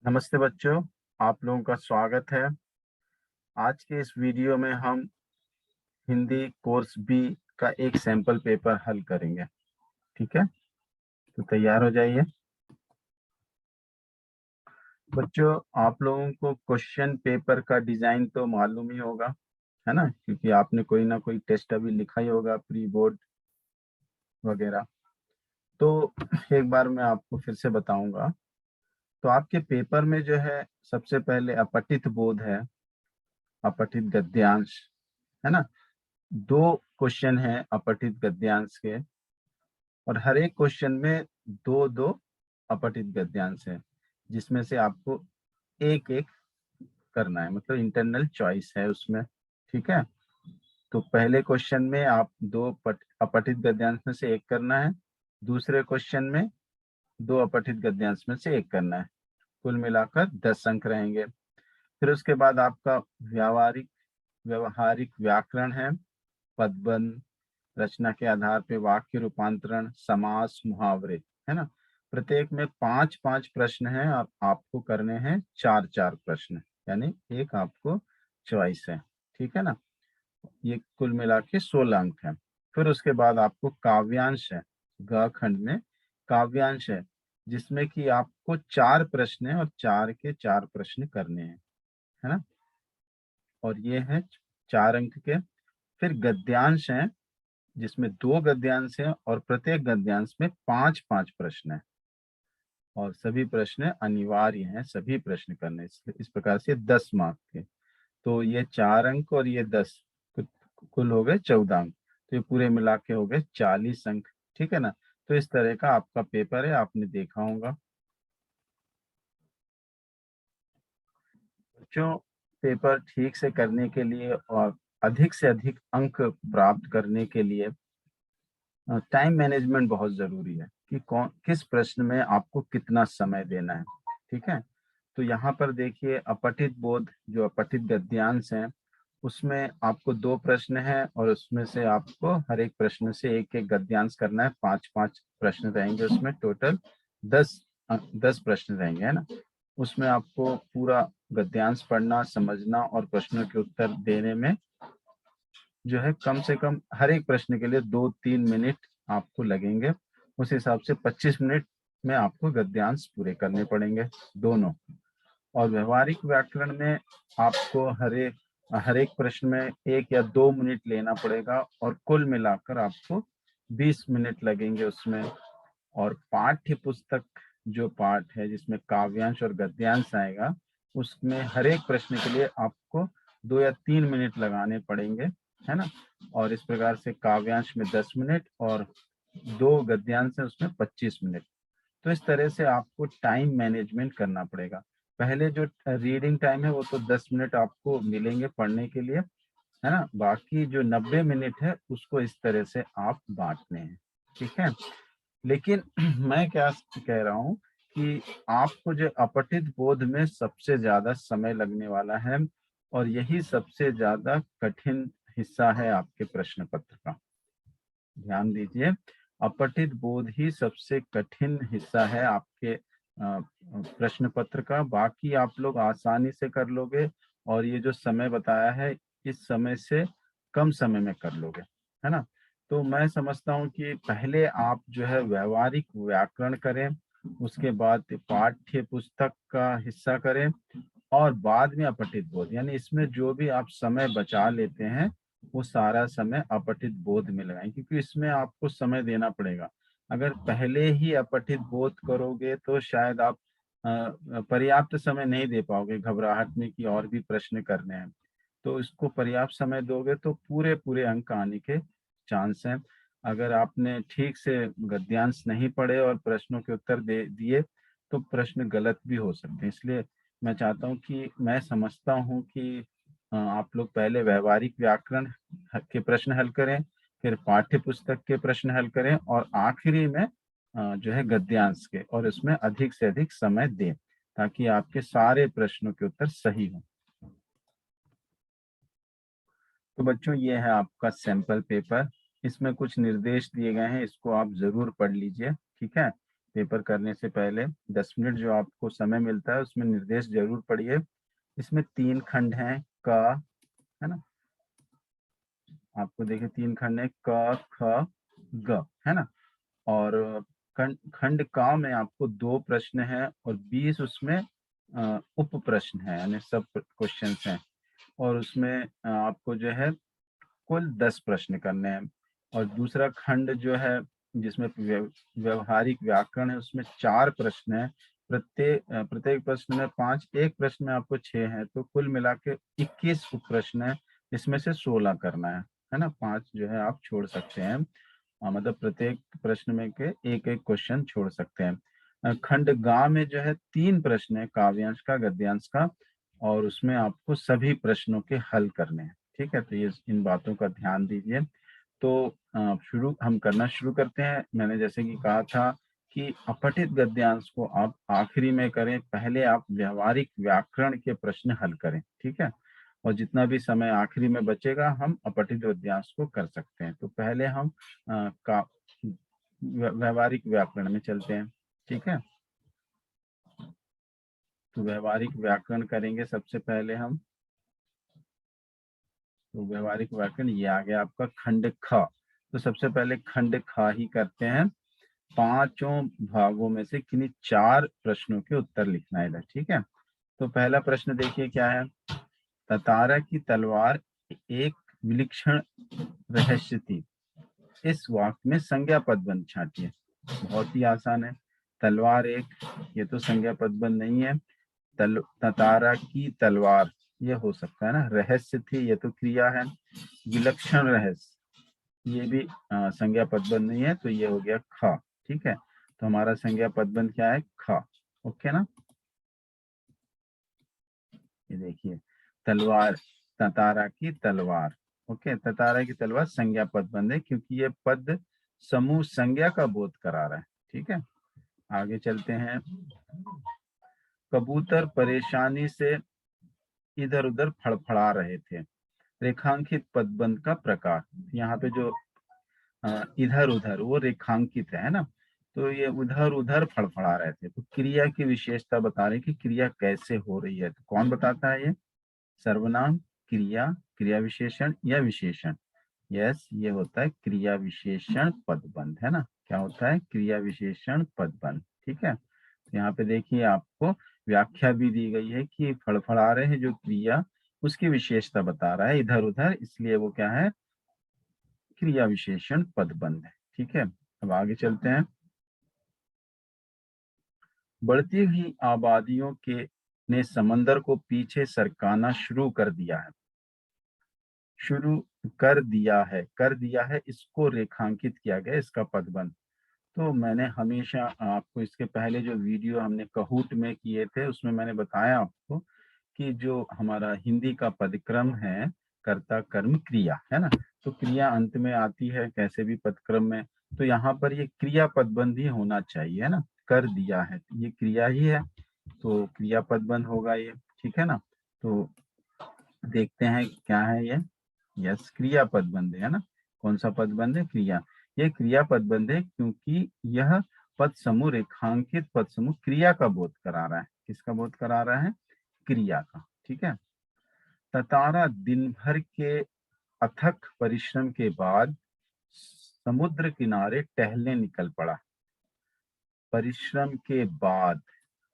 नमस्ते बच्चों, आप लोगों का स्वागत है। आज के इस वीडियो में हम हिंदी कोर्स बी का एक सैंपल पेपर हल करेंगे। ठीक है, तो तैयार हो जाइए। बच्चों, आप लोगों को क्वेश्चन पेपर का डिजाइन तो मालूम ही होगा, है ना, क्योंकि आपने कोई ना कोई टेस्ट अभी लिखा ही होगा, प्री बोर्ड वगैरह। तो एक बार मैं आपको फिर से बताऊंगा। तो आपके पेपर में जो है, सबसे पहले अपठित बोध है, अपठित गद्यांश, है ना। दो क्वेश्चन हैं अपठित गद्यांश के, और हर एक क्वेश्चन में दो दो अपठित गद्यांश है, जिसमें से आपको एक एक करना है, मतलब इंटरनल चॉइस है उसमें। ठीक है, तो पहले क्वेश्चन में आप दो अपठित गद्यांश में से एक करना है, दूसरे क्वेश्चन में दो अपठित गद्यांश में से एक करना है। कुल मिलाकर 10 अंक रहेंगे। फिर उसके बाद आपका व्यावहारिक व्यवहारिक व्याकरण है, पदबंध, रचना के आधार पे वाक्य रूपांतरण, समास, मुहावरे, है ना। प्रत्येक में 5-5 प्रश्न हैं और आपको करने हैं 4-4 प्रश्न, यानी एक आपको चॉइस है। ठीक है ना, ये कुल मिला के 16 अंक है। फिर उसके बाद आपको काव्यांश है, ग खंड में काव्यांश है, जिसमें कि आपको 4 प्रश्न है और 4 के 4 प्रश्न करने हैं, है ना। और ये है 4 अंक के। फिर गद्यांश है, जिसमें 2 गद्यांश हैं और प्रत्येक गद्यांश में 5-5 प्रश्न है, और सभी प्रश्न अनिवार्य हैं, सभी प्रश्न करने। इस प्रकार से 10 मार्क के। तो ये 4 अंक और ये 10, कुल हो गए 14 अंक। तो ये पूरे मिला के हो गए 40 अंक। ठीक है ना। तो इस तरह का आपका पेपर है, आपने देखा होगा। बच्चों, पेपर ठीक से करने के लिए और अधिक से अधिक अंक प्राप्त करने के लिए टाइम मैनेजमेंट बहुत जरूरी है, कि कौन किस प्रश्न में आपको कितना समय देना है। ठीक है, तो यहाँ पर देखिए, अपठित बोध जो अपठित गद्यांश हैं, उसमें आपको 2 प्रश्न हैं और उसमें से आपको हर एक प्रश्न से एक एक गद्यांश करना है। 5-5 प्रश्न रहेंगे उसमें, टोटल 10 प्रश्न रहेंगे, है ना। उसमें आपको पूरा गद्यांश पढ़ना, समझना और प्रश्नों के उत्तर देने में जो है कम से कम हर एक प्रश्न के लिए 2-3 मिनट आपको लगेंगे। उस हिसाब से 25 मिनट में आपको गद्यांश पूरे करने पड़ेंगे, दोनों। और व्यवहारिक व्याकरण में आपको हर एक प्रश्न में 1 या 2 मिनट लेना पड़ेगा, और कुल मिलाकर आपको 20 मिनट लगेंगे उसमें। और पाठ्य पुस्तक जो पाठ है, जिसमें काव्यांश और गद्यांश आएगा, उसमें हर एक प्रश्न के लिए आपको 2 या 3 मिनट लगाने पड़ेंगे, है ना। और इस प्रकार से काव्यांश में 10 मिनट और 2 गद्यांश है उसमें 25 मिनट। तो इस तरह से आपको टाइम मैनेजमेंट करना पड़ेगा। पहले जो रीडिंग टाइम है वो तो 10 मिनट आपको मिलेंगे पढ़ने के लिए, है ना। बाकी जो 90 मिनट है उसको इस तरह से आप बांटने हैं। ठीक है, लेकिन मैं क्या कह रहा हूँ कि आपको जो अपठित बोध में सबसे ज्यादा समय लगने वाला है, और यही सबसे ज्यादा कठिन हिस्सा है आपके प्रश्न पत्र का। ध्यान दीजिए, अपठित बोध ही सबसे कठिन हिस्सा है आपके प्रश्न पत्र का। बाकी आप लोग आसानी से कर लोगे, और ये जो समय बताया है, इस समय से कम समय में कर लोगे, है ना। तो मैं समझता हूँ कि पहले आप जो है व्यवहारिक व्याकरण करें, उसके बाद पाठ्य पुस्तक का हिस्सा करें, और बाद में अपठित बोध, यानी इसमें जो भी आप समय बचा लेते हैं वो सारा समय अपठित बोध में लगाएं, क्योंकि इसमें आपको समय देना पड़ेगा। अगर पहले ही अपठित बोध करोगे तो शायद आप पर्याप्त समय नहीं दे पाओगे, घबराहट में कि और भी प्रश्न करने हैं। तो इसको पर्याप्त समय दोगे तो पूरे पूरे अंक आने के चांस हैं। अगर आपने ठीक से गद्यांश नहीं पढ़े और प्रश्नों के उत्तर दे दिए तो प्रश्न गलत भी हो सकते हैं। इसलिए मैं चाहता हूँ कि मैं समझता हूँ कि आप लोग पहले व्यवहारिक व्याकरण के प्रश्न हल करें, फिर पाठ्य पुस्तक के प्रश्न हल करें, और आखिरी में जो है गद्यांश के, और इसमें अधिक से अधिक समय दें, ताकि आपके सारे प्रश्नों के उत्तर सही हों। तो बच्चों, ये है आपका सैंपल पेपर। इसमें कुछ निर्देश दिए गए हैं, इसको आप जरूर पढ़ लीजिए। ठीक है, पेपर करने से पहले 10 मिनट जो आपको समय मिलता है उसमें निर्देश जरूर पढ़िए। इसमें 3 खंड हैं, क, है ना, आपको देखिए 3 खंड है, क ख ग, है ना। और खंड का में आपको 2 प्रश्न हैं और 20 उसमें उप प्रश्न है, यानी सब क्वेश्चन हैं। और उसमें आपको जो है कुल 10 प्रश्न करने हैं। और दूसरा खंड जो है जिसमें व्यवहारिक व्याकरण है उसमें 4 प्रश्न है। प्रत्येक प्रश्न में 5, एक प्रश्न में आपको 6 है, तो कुल मिला के 21 उप प्रश्न है, इसमें से 16 करना है ना। 5 जो है आप छोड़ सकते हैं, मतलब प्रत्येक प्रश्न में के एक एक क्वेश्चन छोड़ सकते हैं। खंड गा में जो है 3 प्रश्न है, काव्यांश का, गद्यांश का, और उसमें आपको सभी प्रश्नों के हल करने हैं। ठीक है, तो ये इन बातों का ध्यान दीजिए। तो हम करना शुरू करते हैं। मैंने जैसे कि कहा था कि अपठित गद्यांश को आप आखिरी में करें, पहले आप व्यवहारिक व्याकरण के प्रश्न हल करें। ठीक है, और जितना भी समय आखिरी में बचेगा हम अपठित गद्यांश को कर सकते हैं। तो पहले हम का व्यवहारिक व्याकरण में चलते हैं। ठीक है, तो व्यवहारिक व्याकरण करेंगे सबसे पहले हम। तो व्यवहारिक व्याकरण ये आ गया आपका खंड ख। तो सबसे पहले खंड ख ही करते हैं। 5 भागों में से किन्हीं 4 प्रश्नों के उत्तर लिखना है इधर। ठीक है, तो पहला प्रश्न देखिए क्या है। ततारा की तलवार एक विलक्षण रहस्य थी, इस वाक्य में संज्ञा पदबंध छाटिए। बहुत ही आसान है। तलवार एक, ये तो संज्ञा पदबंध नहीं है। ततारा की तलवार, ये हो सकता है ना। रहस्य थी, ये तो क्रिया है। विलक्षण रहस्य, ये भी संज्ञा पदबंध नहीं है, तो ये हो गया ख। ठीक है, तो हमारा संज्ञा पदबंध क्या है, ख। ओके ना। ये देखिए, तलवार, ततारा की तलवार। ओके, ततारा की तलवार संज्ञा पदबंध है क्योंकि ये पद समूह संज्ञा का बोध करा रहा है। ठीक है, आगे चलते हैं। कबूतर परेशानी से इधर उधर फड़फड़ा रहे थे, रेखांकित पदबंध का प्रकार। यहाँ पे जो इधर उधर वो रेखांकित है ना, तो ये उधर उधर फड़फड़ा रहे थे। तो क्रिया की विशेषता बता रहे कि क्रिया कैसे हो रही है। तो कौन बताता है ये, सर्वनाम, क्रिया, क्रिया विशेषण या विशेषण। यस, ये होता है क्रिया विशेषण पदबंध, है ना। क्या होता है, क्रिया विशेषण पदबंध। ठीक है, तो यहाँ पे देखिए आपको व्याख्या भी दी गई है कि फड़फड़ा रहे हैं जो क्रिया, उसकी विशेषता बता रहा है इधर उधर, इसलिए वो क्या है, क्रिया विशेषण पदबंध है। ठीक है, अब आगे चलते हैं। बढ़ती हुई आबादियों के ने समंदर को पीछे सरकाना शुरू कर दिया है। शुरू कर दिया है, इसको रेखांकित किया गया, इसका पदबंध। तो मैंने हमेशा आपको इसके पहले जो वीडियो हमने कहूट में किए थे उसमें मैंने बताया आपको कि जो हमारा हिंदी का पदक्रम है, कर्ता कर्म क्रिया, है ना। तो क्रिया अंत में आती है कैसे भी पदक्रम में, तो यहाँ पर ये क्रिया पदबंध ही होना चाहिए, है ना। कर दिया है, ये क्रिया ही है, तो क्रिया पदबंध होगा ये। ठीक है ना, तो देखते हैं क्या है ये। यस, क्रिया पदबंध है ना। कौन सा पदबंध है, क्रिया। ये क्रिया पदबंध है क्योंकि यह पद समूह, रेखांकित पद समूह क्रिया का बोध करा रहा है। किसका बोध करा रहा है, क्रिया का। ठीक है, ततारा दिन भर के अथक परिश्रम के बाद समुद्र किनारे टहलने निकल पड़ा। परिश्रम के बाद,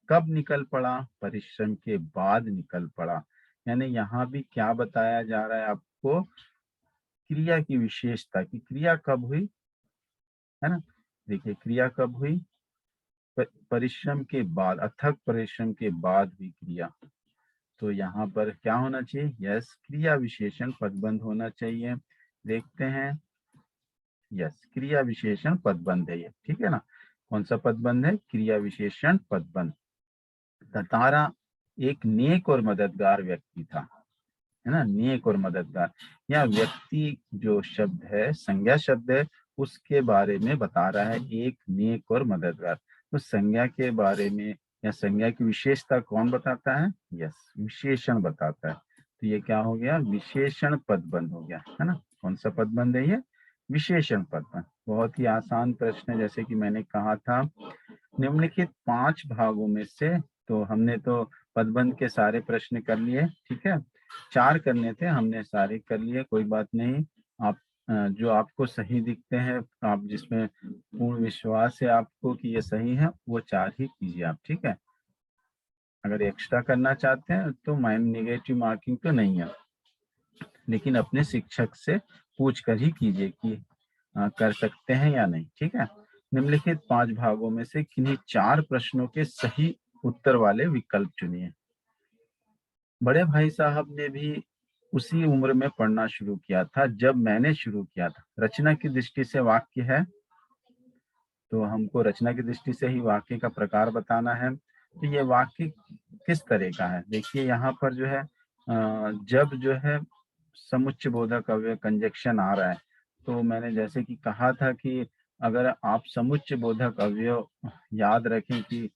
कब निकल पड़ा, परिश्रम के बाद निकल पड़ा। यानी यहाँ भी क्या बताया जा रहा है आपको, क्रिया की विशेषता की, क्रिया कब हुई, है ना। देखिए क्रिया कब हुई, परिश्रम के बाद, अथक परिश्रम के बाद हुई क्रिया। तो यहाँ पर क्या होना चाहिए, यस, क्रिया विशेषण पदबंध होना चाहिए। देखते हैं, यस, क्रिया विशेषण पदबंध है ये। ठीक है ना, कौन सा पदबंध है, क्रिया विशेषण पदबंध। ततारा एक नेक और मददगार व्यक्ति था, है ना। नेक और मददगार, या व्यक्ति जो शब्द है संज्ञा शब्द है, उसके बारे में बता रहा है, एक नेक और मददगार। तो संज्ञा के बारे में या संज्ञा की विशेषता कौन बताता है, यस, विशेषण बताता है। तो ये क्या हो गया, विशेषण पदबंध हो गया, है ना। कौन सा पदबंध है ये, विशेषण पदबंध। बहुत ही आसान प्रश्न है, जैसे कि मैंने कहा था निम्नलिखित 5 भागों में से, तो हमने तो पदबंध के सारे प्रश्न कर लिए, ठीक है। 4 करने थे, हमने सारे कर लिए, कोई बात नहीं। आप जो आपको सही दिखते हैं, आप जिसमें पूर्ण विश्वास है आपको कि ये सही है, वो 4 ही कीजिए आप, ठीक है। अगर एक्स्ट्रा करना चाहते हैं तो नेगेटिव मार्किंग तो नहीं है, लेकिन अपने शिक्षक से पूछ कर ही कीजिए कि कर सकते हैं या नहीं, ठीक है। निम्नलिखित 5 भागों में से किन्हीं 4 प्रश्नों के सही उत्तर वाले विकल्प चुनिए। बड़े भाई साहब ने भी उसी उम्र में पढ़ना शुरू किया था जब मैंने शुरू किया था। रचना की दृष्टि से वाक्य है, तो हमको रचना की दृष्टि से ही वाक्य का प्रकार बताना है। तो ये वाक्य किस तरह का है, देखिए यहाँ पर जो है जब जो है समुच्चय बोधक अव्यय कंजक्शन आ रहा है, तो मैंने जैसे कि कहा था कि अगर आप समुच्चय बोधक अव्यय याद रखें कि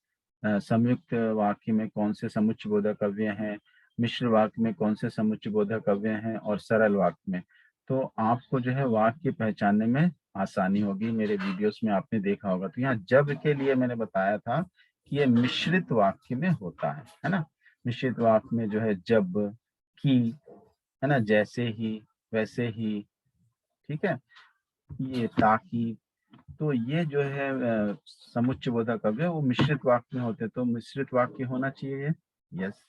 संयुक्त वाक्य में कौन से समुच्चय बोधक अव्यय हैं, मिश्र वाक्य में कौन से समुच्चय बोधक अव्यय हैं और सरल वाक्य में, तो आपको जो है वाक्य पहचानने में आसानी होगी। मेरे वीडियोस में आपने देखा होगा। तो यहाँ जब के लिए मैंने बताया था कि ये मिश्रित वाक्य में होता है ना। मिश्रित वाक्य में जो है जब, की, है ना, जैसे ही, वैसे ही, ठीक है, ये ताकि, तो ये जो है समुच्चय बोधक अव्यय वो मिश्रित वाक्य में होते, तो मिश्रित वाक्य होना चाहिए। यस,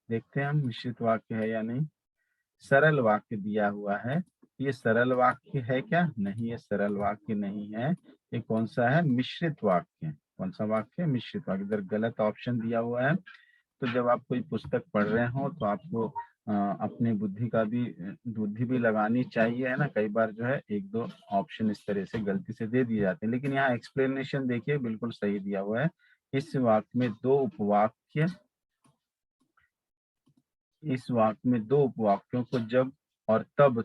देखते हैं हम मिश्रित वाक्य है या नहीं। सरल वाक्य दिया हुआ है, ये सरल वाक्य है क्या? नहीं, ये सरल वाक्य नहीं है। ये कौन सा है? मिश्रित वाक्य। कौन सा वाक्य? मिश्रित वाक्य। इधर गलत ऑप्शन दिया हुआ है। तो जब आप कोई पुस्तक पढ़ रहे हो तो आपको अपनी बुद्धि भी लगानी चाहिए, है ना। कई बार जो है 1-2 ऑप्शन इस तरह से गलती से दे दिए जाते हैं, लेकिन यहाँ एक्सप्लेनेशन देखिए बिल्कुल सही दिया हुआ है। इस वाक्य में 2 उपवाक्य, इस वाक्य में 2 उपवाक्यों को जब और तब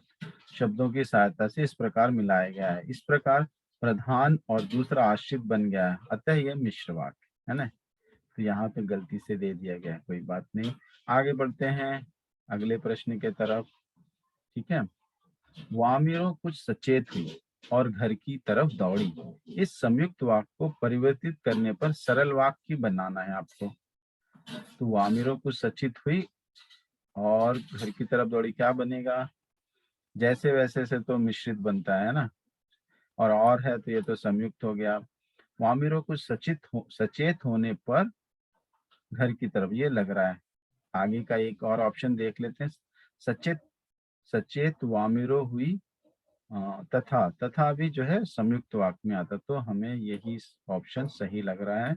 शब्दों की सहायता से इस प्रकार मिलाया गया है। इस प्रकार प्रधान और दूसरा आश्रित बन गया है, अतः यह मिश्र वाक्य है ना। तो यहाँ पे गलती से दे दिया गया है, कोई बात नहीं। आगे बढ़ते हैं अगले प्रश्न के तरफ, ठीक है। वामिरो कुछ सचेत हुई और घर की तरफ दौड़ी। इस संयुक्त वाक्य को परिवर्तित करने पर सरल वाक्य बनाना है आपको। तो वामिरो कुछ सचेत हुई और घर की तरफ दौड़ी, क्या बनेगा? जैसे वैसे से तो मिश्रित बनता है ना, और है तो ये तो संयुक्त हो गया। वामिरो कुछ सचेत होने पर घर की तरफ, ये लग रहा है। आगे का एक और ऑप्शन देख लेते हैं। सचेत, सचेत वामिरो हुई, तथा भी जो है संयुक्त वाक्य में आता, तो हमें यही ऑप्शन सही लग रहा है।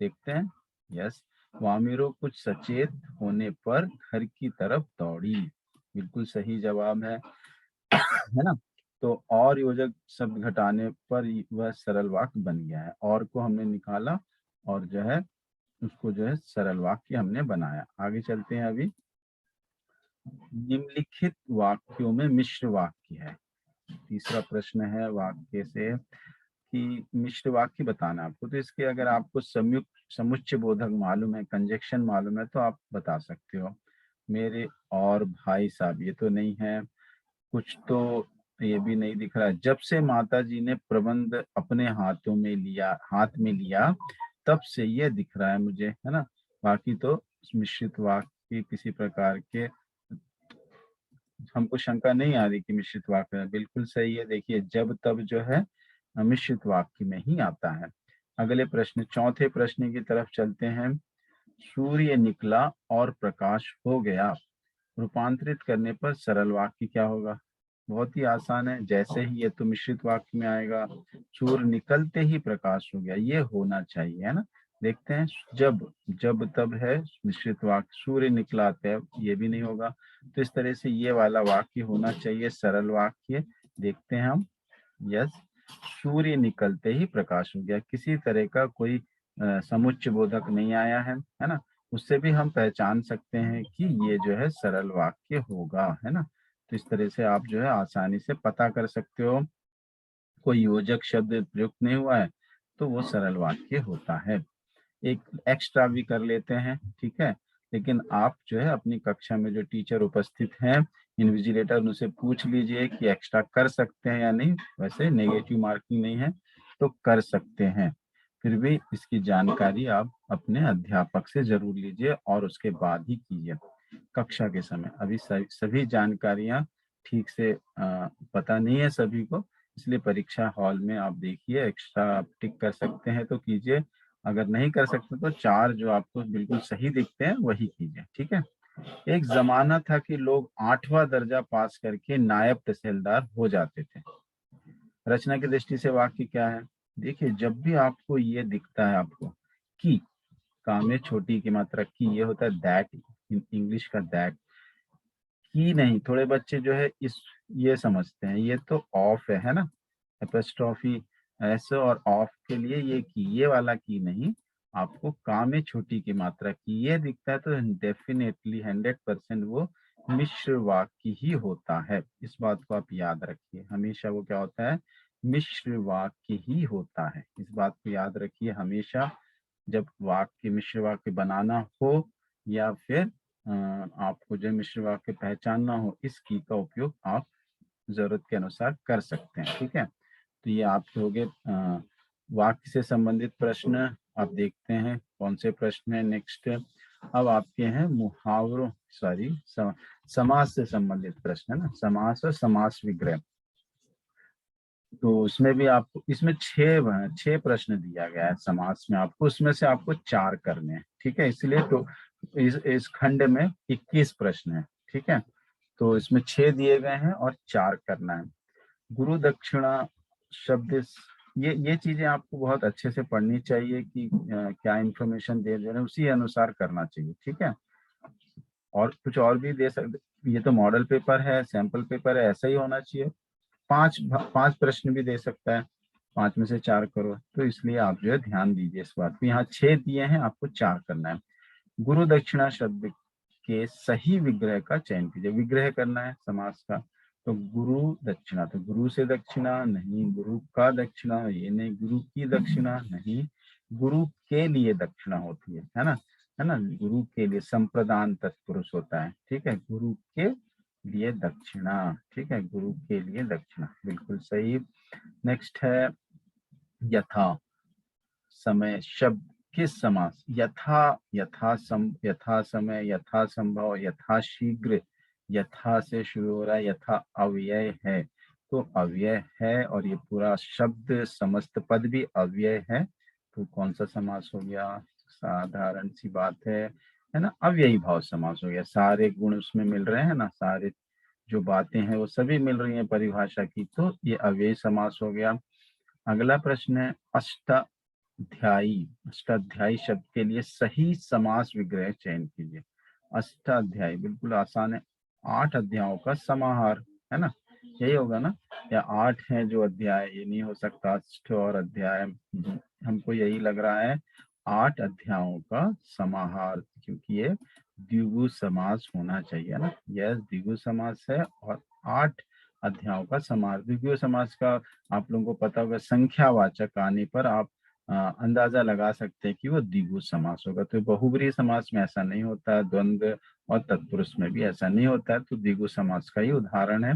देखते हैं। यस, वामिरो कुछ सचेत होने पर घर की तरफ दौड़ी, बिल्कुल सही जवाब है ना। तो और योजक शब्द घटाने पर वह सरल वाक्य बन गया है। और को हमने निकाला और जो है उसको जो है सरल वाक्य हमने बनाया। आगे चलते हैं। अभी निम्नलिखित वाक्यों में मिश्र वाक्य है। तीसरा प्रश्न है वाक्य से कि मिश्र वाक्य बताना आपको। तो इसके अगर आपको समुच्चय बोधक मालूम है, कंजक्शन मालूम है, तो आप बता सकते हो। मेरे और भाई साहब, ये तो नहीं है। कुछ तो ये भी नहीं दिख रहा है। जब से माता जी ने प्रबंध अपने हाथ में लिया तब से ये दिख रहा है मुझे, है ना। बाकी तो मिश्रित वाक्य किसी प्रकार के हमको शंका नहीं आ रही कि मिश्रित वाक्य है, बिल्कुल सही है। देखिए जब तब जो है मिश्रित वाक्य में ही आता है। अगले प्रश्न, चौथे प्रश्न की तरफ चलते हैं। सूर्य निकला और प्रकाश हो गया, रूपांतरित करने पर सरल वाक्य क्या होगा? बहुत ही आसान है। जैसे ही, ये तो मिश्रित वाक्य में आएगा। सूर्य निकलते ही प्रकाश हो गया, ये होना चाहिए, है ना। देखते हैं। जब तब है मिश्रित वाक्य, सूर्य निकला तब, ये भी नहीं होगा। तो इस तरह से ये वाला वाक्य होना चाहिए सरल वाक्य। देखते हैं हम। यस, सूर्य निकलते ही प्रकाश हो गया, किसी तरह का कोई समुच्चय बोधक नहीं आया है ना। उससे भी हम पहचान सकते हैं कि ये जो है सरल वाक्य होगा, है ना। तो इस तरह से आप जो है आसानी से पता कर सकते हो। कोई योजक शब्द प्रयुक्त नहीं हुआ है तो वो सरल वाक्य होता है। एक एक्स्ट्रा भी कर लेते हैं, ठीक है। लेकिन आप जो है अपनी कक्षा में जो टीचर उपस्थित हैं, इन्विजिलेटर, उनसे पूछ लीजिए कि एक्स्ट्रा कर सकते हैं या नहीं। वैसे नेगेटिव मार्किंग नहीं है तो कर सकते हैं। फिर भी इसकी जानकारी आप अपने अध्यापक से जरूर लीजिए और उसके बाद ही कीजिए कक्षा के समय। अभी सभी जानकारियां ठीक से पता नहीं है सभी को, इसलिए परीक्षा हॉल में आप देखिए, एक्स्ट्रा आप टिक कर सकते हैं तो कीजिए, अगर नहीं कर सकते तो 4 जो आपको बिल्कुल सही दिखते हैं वही कीजिए, ठीक है। एक जमाना था कि लोग 8वां दर्जा पास करके नायब तहसीलदार हो जाते थे। रचना की दृष्टि से वाक्य क्या है? देखिए, जब भी आपको ये दिखता है आपको कि, काम में छोटी की मात्रा की, ये होता है दैट, इंग्लिश का दैट। की नहीं, थोड़े बच्चे जो है इस ये समझते हैं ये तो ऑफ है ना, एपोस्ट्रोफी ऐसे, और ऑफ के लिए ये की, ये वाला की नहीं। आपको का में छोटी की मात्रा की ये दिखता है तो डेफिनेटली 100% वो मिश्र वाक्य ही होता है। इस बात को आप याद रखिए, हमेशा वो क्या होता है, मिश्र वाक्य ही होता है। इस बात को याद रखिए हमेशा, जब वाक्य मिश्र वाक्य बनाना हो या फिर आपको जो मिश्र वाक्य पहचानना हो, इस की का उपयोग आप जरूरत के अनुसार कर सकते हैं, ठीक है। तो ये आपके हो गए वाक्य से संबंधित प्रश्न। आप देखते हैं कौन से प्रश्न है नेक्स्ट। अब आपके हैं मुहावरों, सॉरी, समास से संबंधित प्रश्न है ना, समास और समास विग्रह। तो उसमें भी आपको, इसमें 6 प्रश्न दिया गया है समास में आपको, उसमें से आपको 4 करने हैं, ठीक है। इसलिए तो इस खंड में 21 प्रश्न है, ठीक है। तो इसमें 6 दिए गए हैं और 4 करना है। गुरु दक्षिणा शब्द, ये चीजें आपको बहुत अच्छे से पढ़नी चाहिए कि क्या इंफॉर्मेशन दे रहे हैं, उसी अनुसार करना चाहिए, ठीक है। और कुछ और भी दे सकते, ये तो मॉडल पेपर है, सैंपल पेपर है, ऐसा ही होना चाहिए। 5 प्रश्न भी दे सकता है, 5 में से 4 करो, तो इसलिए आप जो है ध्यान दीजिए इस बात को। यहाँ 6 दिए हैं, आपको 4 करना है। गुरु दक्षिणा शब्द के सही विग्रह का चयन कीजिए, विग्रह करना है समास का। तो गुरु दक्षिणा, तो गुरु से दक्षिणा नहीं, गुरु का दक्षिणा ये नहीं, गुरु की दक्षिणा नहीं, गुरु के लिए दक्षिणा होती है ना, है ना। गुरु के लिए संप्रदान तत्पुरुष होता है, ठीक है, गुरु के लिए दक्षिणा, ठीक है, गुरु के लिए दक्षिणा, बिल्कुल सही। नेक्स्ट है यथा समय शब्द किस समास, यथा समय, यथा संभव, यथा शीघ्र, यथा से शुरू हो रहा है, यथा अव्यय है, तो अव्यय है और ये पूरा शब्द समस्त पद भी अव्यय है, तो कौन सा समास हो गया, साधारण सी बात है ना, अव्ययी भाव समास हो गया। सारे गुण उसमें मिल रहे हैं ना, सारे जो बातें हैं वो सभी मिल रही हैं परिभाषा की, तो ये अव्ययी समास हो गया। अगला प्रश्न है अष्टाध्यायी, अष्टाध्यायी शब्द के लिए सही समास विग्रह चयन कीजिए। अष्टाध्यायी बिल्कुल आसान है, 8 अध्यायों का समाहार, है ना, यही होगा ना, या 8 है जो अध्याय, ये नहीं हो सकता अष्ट और अध्याय, हमको यही लग रहा है 8 अध्यायों का समाहार, क्योंकि ये द्विगु समास होना चाहिए ना, यह द्विगु समास है और 8 अध्यायों का समाहार। द्विगु समास का आप लोगों को पता होगा, संख्यावाचक आने पर आप अंदाजा लगा सकते हैं कि वो द्विगु समास होगा। तो बहुब्रीहि समास में ऐसा नहीं होता है, द्वंद्व और तत्पुरुष में भी ऐसा नहीं होता है, तो द्विगु समास का ही उदाहरण है।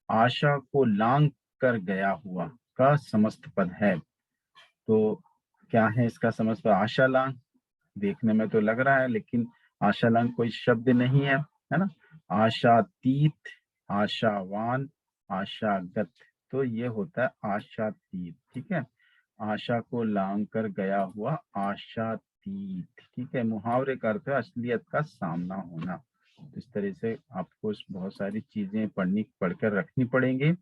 आशा को लांग कर गया हुआ का समस्त पद है, तो क्या है इसका समस्त पद, आशा लांग, देखने में तो लग रहा है लेकिन आशालांग कोई शब्द नहीं है ना। आशातीत, आशावान, आशागत, तो ये होता है आशातीत, ठीक है। आशा को लांग कर गया हुआ आशातीत, ठीक है। मुहावरे का अर्थ है असलियत का सामना होना। इस तरह से आपको बहुत सारी चीजें पढ़कर रखनी पड़ेंगी।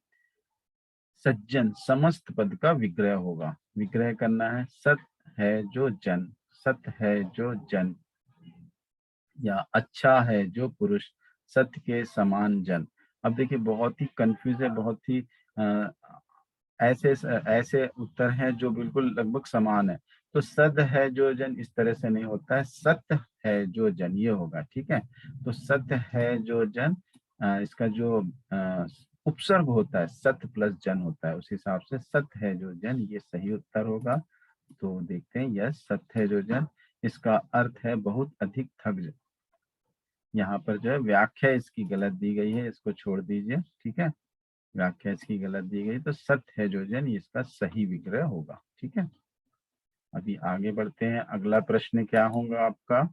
सज्जन समस्त पद का विग्रह होगा, विग्रह करना है। सत है जो जन, सत है जो जन, या अच्छा है जो पुरुष, सत्य के समान जन। अब देखिए बहुत ही कंफ्यूज है, बहुत ही अ, ऐसे ऐसे उत्तर हैं जो बिल्कुल लगभग समान है। तो सद है जो जन इस तरह से नहीं होता है, सत्य है जो जन ये होगा, ठीक है। तो सत्य है जो जन, इसका जो उपसर्ग होता है सत्य प्लस जन होता है, उस हिसाब से सत्य है जो जन ये सही उत्तर होगा। तो देखते हैं, यस, सत्य है जो जन, इसका अर्थ है बहुत अधिक थक। यहाँ पर जो है व्याख्या इसकी गलत दी गई है, इसको छोड़ दीजिए, ठीक है, व्याख्या इसकी गलत दी गई, तो सत्य है जो जन इसका सही विग्रह होगा, ठीक है। अभी आगे बढ़ते हैं। अगला प्रश्न क्या होगा आपका?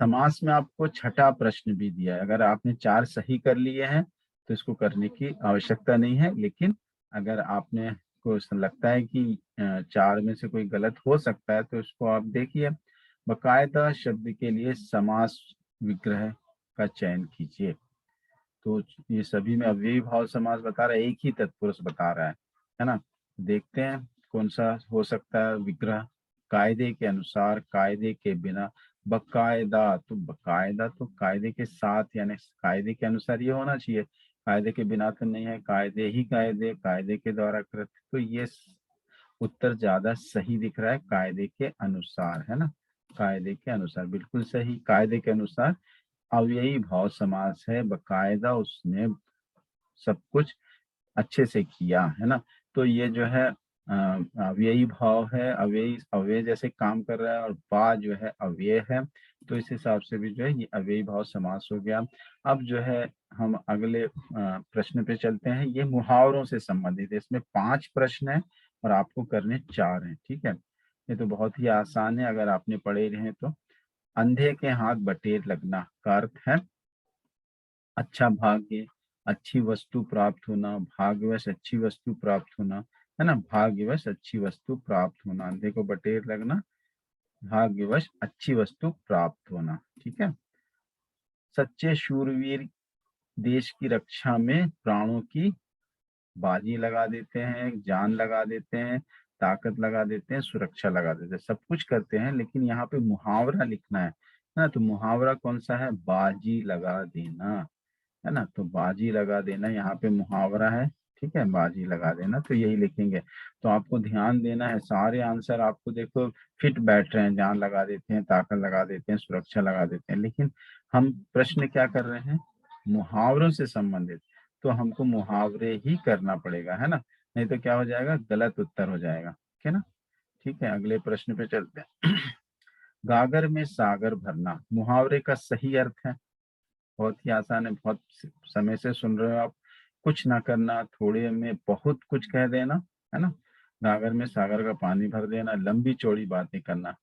समास में आपको छठा प्रश्न भी दिया है। अगर आपने 4 सही कर लिए हैं तो इसको करने की आवश्यकता नहीं है, लेकिन अगर आपने को लगता है कि 4 में से कोई गलत हो सकता है तो इसको आप देखिए। बकायदा शब्द के लिए समास विग्रह का चयन कीजिए। तो ये सभी में अव्ययी भाव समास बता रहा है, एक ही तत्पुरुष बता रहा है ना। देखते हैं कौन सा हो सकता है विग्रह। कायदे के अनुसार, कायदे के बिना, बकायदा। तो बकायदा तो कायदे के साथ यानी कायदे के अनुसार ये होना चाहिए, कायदे के बिना तो नहीं है। कायदे ही कायदे, कायदे के द्वारा कृत। तो ये उत्तर ज्यादा सही दिख रहा है, कायदे के अनुसार, है ना। कायदे के अनुसार बिल्कुल सही। कायदे के अनुसार अव्ययी भाव समास है, बकायदा उसने सब कुछ अच्छे से किया, है ना। तो ये जो है अव्ययी भाव है, अव्ययी अव्यय जैसे काम कर रहा है, और बा जो है अव्यय है। तो इस हिसाब से भी जो है ये अव्ययी भाव समास हो गया। अब जो है हम अगले प्रश्न पे चलते हैं। ये मुहावरों से संबंधित है। इसमें 5 प्रश्न है और आपको करने 4 हैं, ठीक है। ये तो बहुत ही आसान है अगर आपने पढ़े रहे तो। अंधे के हाथ बटेर लगना का अर्थ है अच्छा भाग्य, अच्छी वस्तु प्राप्त होना, भाग्यवश अच्छी वस्तु प्राप्त होना, है ना। भाग्यवश अच्छी वस्तु प्राप्त होना, अंधे को बटेर लगना, भाग्यवश अच्छी वस्तु प्राप्त होना, ठीक है। सच्चे शूरवीर देश की रक्षा में प्राणों की बाजी लगा देते हैं, जान लगा देते हैं, ताकत लगा देते हैं, सुरक्षा लगा देते हैं, सब कुछ करते हैं। लेकिन यहाँ पे मुहावरा लिखना है ना। तो मुहावरा कौन सा है? बाजी लगा देना, है ना। तो बाजी लगा देना यहाँ पे मुहावरा है, ठीक है। बाजी लगा देना तो यही लिखेंगे। तो आपको ध्यान देना है, सारे आंसर आपको देखो फिट बैठ रहे हैं। जान लगा देते हैं, ताकत लगा देते हैं, सुरक्षा लगा देते हैं। लेकिन हम प्रश्न क्या कर रहे हैं? मुहावरों से संबंधित। तो हमको मुहावरे ही करना पड़ेगा, है ना। नहीं तो क्या हो जाएगा? गलत उत्तर हो जाएगा, ठीक है ना। ठीक है, अगले प्रश्न पे चलते हैं। गागर में सागर भरना मुहावरे का सही अर्थ है। बहुत ही आसान है, बहुत समय से सुन रहे हो आप। कुछ ना करना, थोड़े में बहुत कुछ कह देना, है ना। गागर में सागर का पानी भर देना, लंबी चौड़ी बातें करना।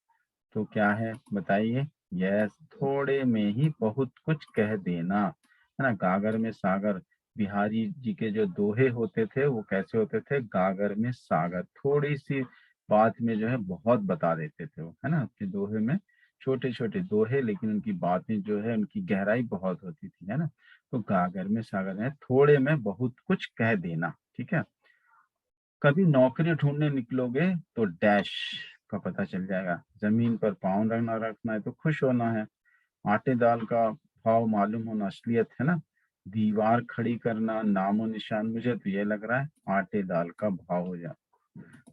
तो क्या है बताइए? यस, थोड़े में ही बहुत कुछ कह देना, है ना। गागर में सागर, बिहारी जी के जो दोहे होते थे वो कैसे होते थे? गागर में सागर, थोड़ी सी बात में जो है बहुत बता देते थे वो, है ना। अपने दोहे में छोटे छोटे दोहे, लेकिन उनकी बातें जो है उनकी गहराई बहुत होती थी, है ना। तो गागर में सागर है, थोड़े में बहुत कुछ कह देना, ठीक है। कभी नौकरी ढूंढने निकलोगे तो डैश का पता चल जाएगा। जमीन पर पाँव रखना रखना है तो खुश होना है। आटे दाल का भाव मालूम होना असलियत, है ना। दीवार खड़ी करना नामो निशान, मुझे तो ये लग रहा है आटे दाल का भाव हो जा।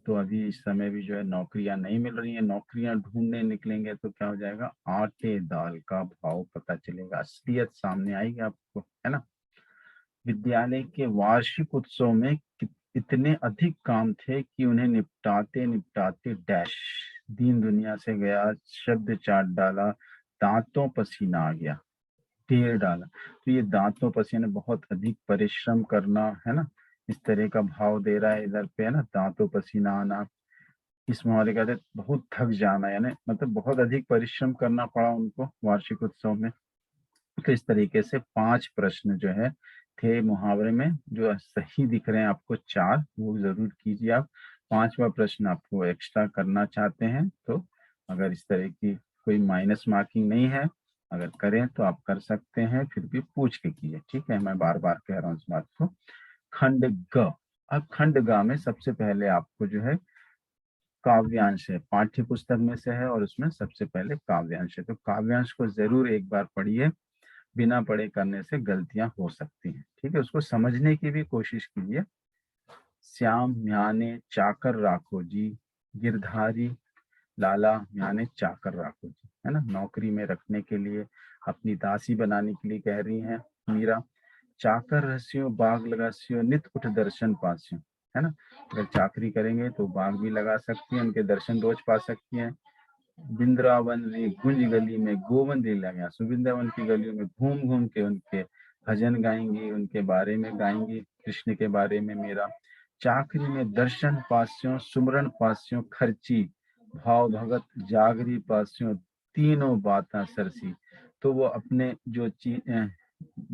तो अभी इस समय भी जो है नौकरियां नहीं मिल रही हैं, नौकरियां ढूंढने निकलेंगे तो क्या हो जाएगा? आटे दाल का भाव पता चलेगा, असलियत सामने आएगी आपको, है ना। विद्यालय के वार्षिक उत्सव में इतने अधिक काम थे कि उन्हें निपटाते निपटाते डैश दीन दुनिया से गया। शब्द चाट डाला, दांतों पसीना आ गया। ढेर डाला, तो ये दांतों पसीने, बहुत अधिक परिश्रम करना, है ना। इस तरह का भाव दे रहा है इधर पे, है ना। दांतों पसीना आना, इस मुहावरे का अर्थ बहुत थक जाना, यानी मतलब बहुत अधिक परिश्रम करना पड़ा उनको वार्षिक उत्सव में। तो इस तरीके से 5 प्रश्न जो है थे मुहावरे में। जो सही दिख रहे हैं आपको 4, वो जरूर कीजिए आप। 5वां प्रश्न आपको एक्स्ट्रा करना चाहते हैं तो अगर इस तरह की कोई माइनस मार्किंग नहीं है, अगर करें तो आप कर सकते हैं, फिर भी पूछ के कीजिए, ठीक है। मैं बार बार कह रहा हूँ इस बात को। खंड ग। अब खंड ग में सबसे पहले आपको जो है काव्यांश है, पाठ्य पुस्तक में से है और उसमें सबसे पहले काव्यांश है। तो काव्यांश को जरूर एक बार पढ़िए, बिना पढ़े करने से गलतियां हो सकती हैं, ठीक है। उसको समझने की भी कोशिश कीजिए। श्याम म्याने चाकर राखो जी, गिरधारी लाला म्याने चाकर राखो जी, है ना। नौकरी में रखने के लिए, अपनी दासी बनाने के लिए कह रही हैं मीरा। चाकर रसियो बाग लगासियो, नित उठ दर्शन पासियो, है ना। अगर चाकरी करेंगे तो बाग भी लगा सकती हैं, उनके दर्शन रोज पा सकती हैं। वृंदावन री गुंज गली में गोविंद लगा, वृंदावन की गलियों में घूम घूम के उनके भजन गाएंगी, उनके बारे में गाएंगी, कृष्ण के बारे में। मेरा चाकरी में दर्शन पास्यों सुमरन पास्यों खर्ची, भाव भगत जागरी पास्यों तीनों बातें सरसी। तो वो अपने जो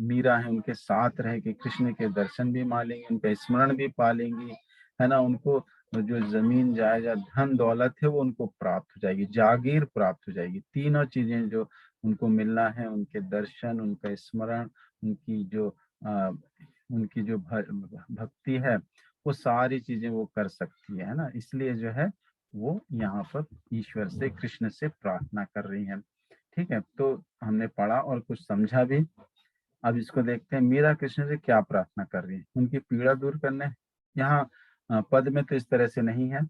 मीरा है उनके साथ रह के कृष्ण के दर्शन भी मालेंगे, उनका स्मरण भी पालेंगी, है ना। उनको जो जमीन जायदाद धन दौलत है वो उनको प्राप्त हो जाएगी, जागीर प्राप्त हो जाएगी। तीनों चीजें जो उनको मिलना है, उनके दर्शन, उनका स्मरण, उनकी जो उनकी जो भक्ति है, वो सारी चीजें वो कर सकती है ना। इसलिए जो है वो यहाँ पर ईश्वर से, कृष्ण से प्रार्थना कर रही है। ठीक है, तो हमने पढ़ा और कुछ समझा भी। अब इसको देखते हैं, मीरा कृष्ण से क्या प्रार्थना कर रही है, उनकी पीड़ा दूर करने। यहाँ पद में तो इस तरह से नहीं है,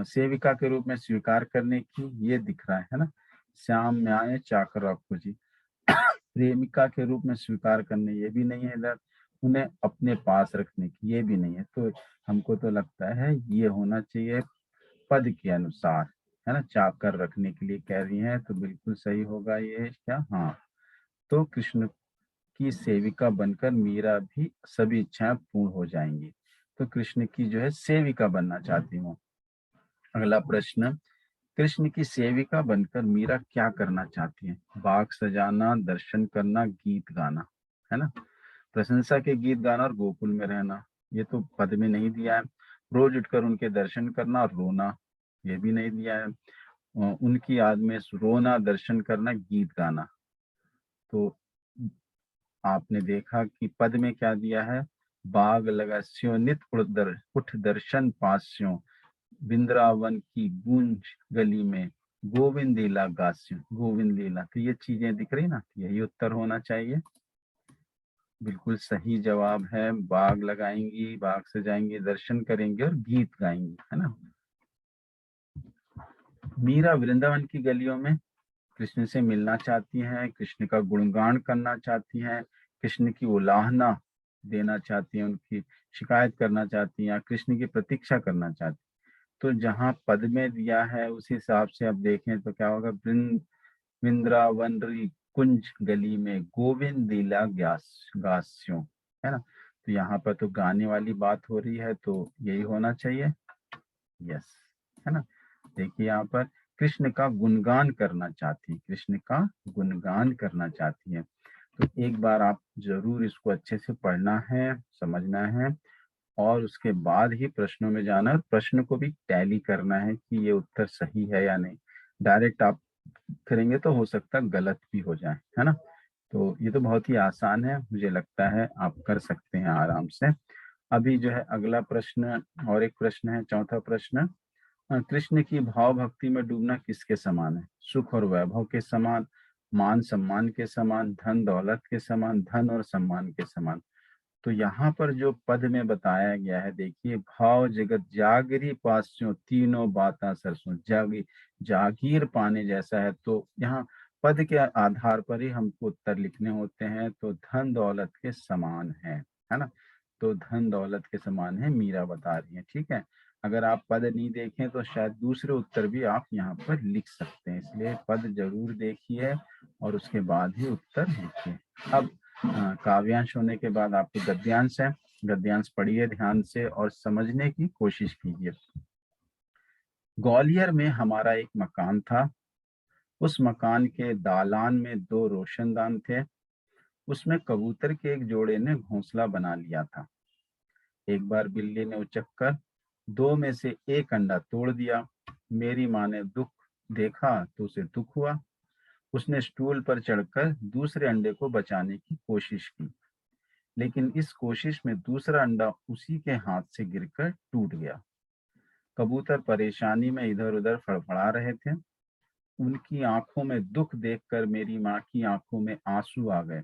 सेविका के रूप में स्वीकार करने की ये दिख रहा है ना। श्याम न्याय चाकर आपको जी प्रेमिका के रूप में स्वीकार करने, ये भी नहीं है इधर। उन्हें अपने पास रखने की, ये भी नहीं है। तो हमको तो लगता है ये होना चाहिए पद के अनुसार, है ना। चाकर रखने के लिए कह रही हैं, तो बिल्कुल सही होगा ये क्या। हाँ, तो कृष्ण की सेविका बनकर मीरा भी सभी इच्छाएं पूर्ण हो जाएंगी। तो कृष्ण की जो है सेविका बनना चाहती हूँ। अगला प्रश्न, कृष्ण की सेविका बनकर मीरा क्या करना चाहती है। बाग सजाना, दर्शन करना, गीत गाना, है ना। प्रशंसा के गीत गाना और गोकुल में रहना, ये तो पद में नहीं दिया है। रोज उठकर उनके दर्शन करना और रोना, ये भी नहीं दिया है। उनकी याद में रोना, दर्शन करना, गीत गाना। तो आपने देखा कि पद में क्या दिया है, बाग लगास्यो नित उठ दर्शन पास्यो, वृंदावन की गूंज गली में गोविंद लीला गास्यो। गोविंद लीला, तो ये चीजें दिख रही ना, यही उत्तर होना चाहिए। बिल्कुल सही जवाब है, बाग लगाएंगी, बाग सजाएंगी, दर्शन करेंगे और गीत गाएंगी, है ना। मीरा वृंदावन की गलियों में कृष्ण से मिलना चाहती हैं, कृष्ण का गुणगान करना चाहती हैं, कृष्ण की उलाहना देना चाहती हैं, उनकी शिकायत करना चाहती हैं, कृष्ण की प्रतीक्षा करना चाहती हैं। तो जहाँ पद में दिया है उस हिसाब से अब देखें तो क्या होगा, वृंदावन कुंज गली में गोविंद लीला गास्यों, है ना। तो यहाँ पर तो गाने वाली बात हो रही है, तो यही होना चाहिए। यस, है ना। देखिए यहाँ पर कृष्ण का गुणगान करना चाहती है, कृष्ण का गुणगान करना चाहती है। तो एक बार आप जरूर इसको अच्छे से पढ़ना है, समझना है, और उसके बाद ही प्रश्नों में जाना है। प्रश्न को भी टैली करना है कि ये उत्तर सही है या नहीं। डायरेक्ट आप करेंगे तो हो सकता है गलत भी हो जाए, है ना। तो ये तो बहुत ही आसान है, मुझे लगता है आप कर सकते हैं आराम से। अभी जो है अगला प्रश्न, और एक प्रश्न है, चौथा प्रश्न, कृष्ण की भाव भक्ति में डूबना किसके समान है। सुख और वैभव के समान, मान सम्मान के समान, धन दौलत के समान, धन और सम्मान के समान। तो यहाँ पर जो पद में बताया गया है, देखिए, भाव जगत जागरी पास्यों तीनों बाता सरसों, जागीर पाने जैसा है। तो यहाँ पद के आधार पर ही हमको उत्तर लिखने होते हैं। तो धन दौलत के समान है ना। तो धन दौलत के समान है, मीरा बता रही है। ठीक है, अगर आप पद नहीं देखें तो शायद दूसरे उत्तर भी आप यहाँ पर लिख सकते हैं, इसलिए पद जरूर देखिए और उसके बाद ही उत्तर लिखिए। अब काव्यांश होने के बाद आपको गद्यांश है, गद्यांश पढ़िए ध्यान से और समझने की कोशिश कीजिए। ग्वालियर में हमारा एक मकान था, उस मकान के दालान में 2 रोशनदान थे, उसमें कबूतर के एक जोड़े ने घोंसला बना लिया था। एक बार बिल्ली ने उचक्कर 2 में से एक अंडा तोड़ दिया। मेरी माँ ने दुख देखा तो उसे दुख हुआ, उसने स्टूल पर चढ़कर दूसरे अंडे को बचाने की कोशिश की, लेकिन इस कोशिश में दूसरा अंडा उसी के हाथ से गिरकर टूट गया। कबूतर परेशानी में इधर उधर फड़फड़ा रहे थे। उनकी आंखों में दुख देखकर मेरी माँ की आंखों में आंसू आ गए।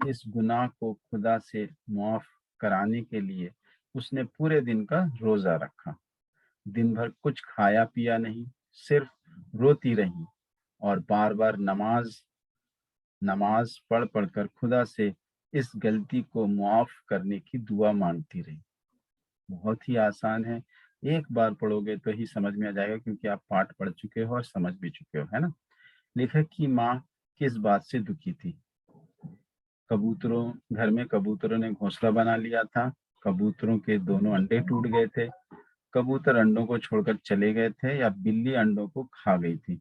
इस गुनाह को खुदा से माफ कराने के लिए उसने पूरे दिन का रोजा रखा। दिन भर कुछ खाया पिया नहीं, सिर्फ रोती रही और बार बार नमाज नमाज पढ़ पढ़कर खुदा से इस गलती को माफ करने की दुआ मांगती रही। बहुत ही आसान है, एक बार पढ़ोगे तो ही समझ में आ जाएगा, क्योंकि आप पाठ पढ़ चुके हो और समझ भी चुके हो, है ना। लेखक की माँ किस बात से दुखी थी। घर में कबूतरों ने घोंसला बना लिया था, कबूतरों के दोनों अंडे टूट गए थे, कबूतर अंडों को छोड़कर चले गए थे, या बिल्ली अंडों को खा गई थी।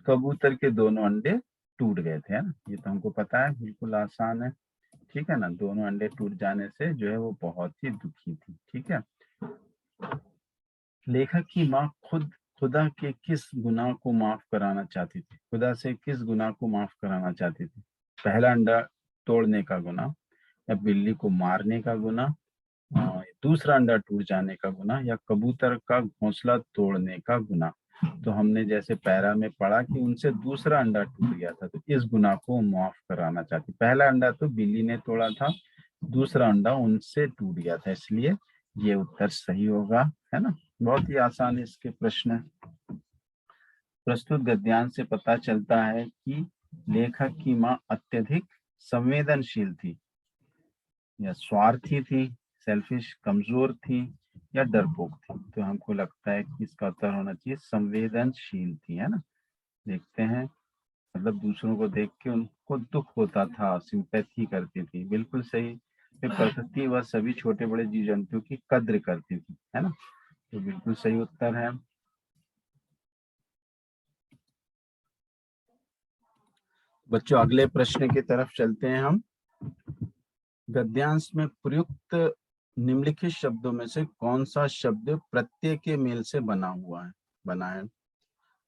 कबूतर के दोनों अंडे टूट गए थे, है ना। ये तो हमको पता है, बिल्कुल आसान है। ठीक है ना, दोनों अंडे टूट जाने से जो है वो बहुत ही दुखी थी। ठीक है। लेखक की माँ खुदा के किस गुनाह को माफ कराना चाहती थी? खुदा से किस गुनाह को माफ कराना चाहती थी? पहला अंडा तोड़ने का गुनाह, या बिल्ली को मारने का गुनाह, दूसरा अंडा टूट जाने का गुनाह, या कबूतर का घोंसला तोड़ने का गुनाह। तो हमने जैसे पैरा में पढ़ा कि उनसे दूसरा अंडा टूट गया था, तो इस गुनाह को माफ कराना चाहती। पहला अंडा तो बिल्ली ने तोड़ा था, दूसरा अंडा उनसे टूट गया था, इसलिए ये उत्तर सही होगा, है ना। बहुत ही आसान है इसके प्रश्न। प्रस्तुत गद्यांश से पता चलता है कि लेखक की माँ अत्यधिक संवेदनशील थी, या स्वार्थी थी, सेल्फिश, कमजोर थी, या डरपोक थी। तो हमको लगता है कि इसका उत्तर होना चाहिए संवेदनशील थी, है ना। देखते हैं, मतलब दूसरों को देख के उनको दुख होता था, सिंपैथी करती थी, बिल्कुल सही। फिर प्रकृति व सभी छोटे बड़े जीव जंतुओं की कद्र करती थी, है ना। तो बिल्कुल सही उत्तर है। बच्चों, अगले प्रश्न की तरफ चलते हैं हम। गद्यांश में प्रयुक्त निम्नलिखित शब्दों में से कौन सा शब्द प्रत्यय के मेल से बना है।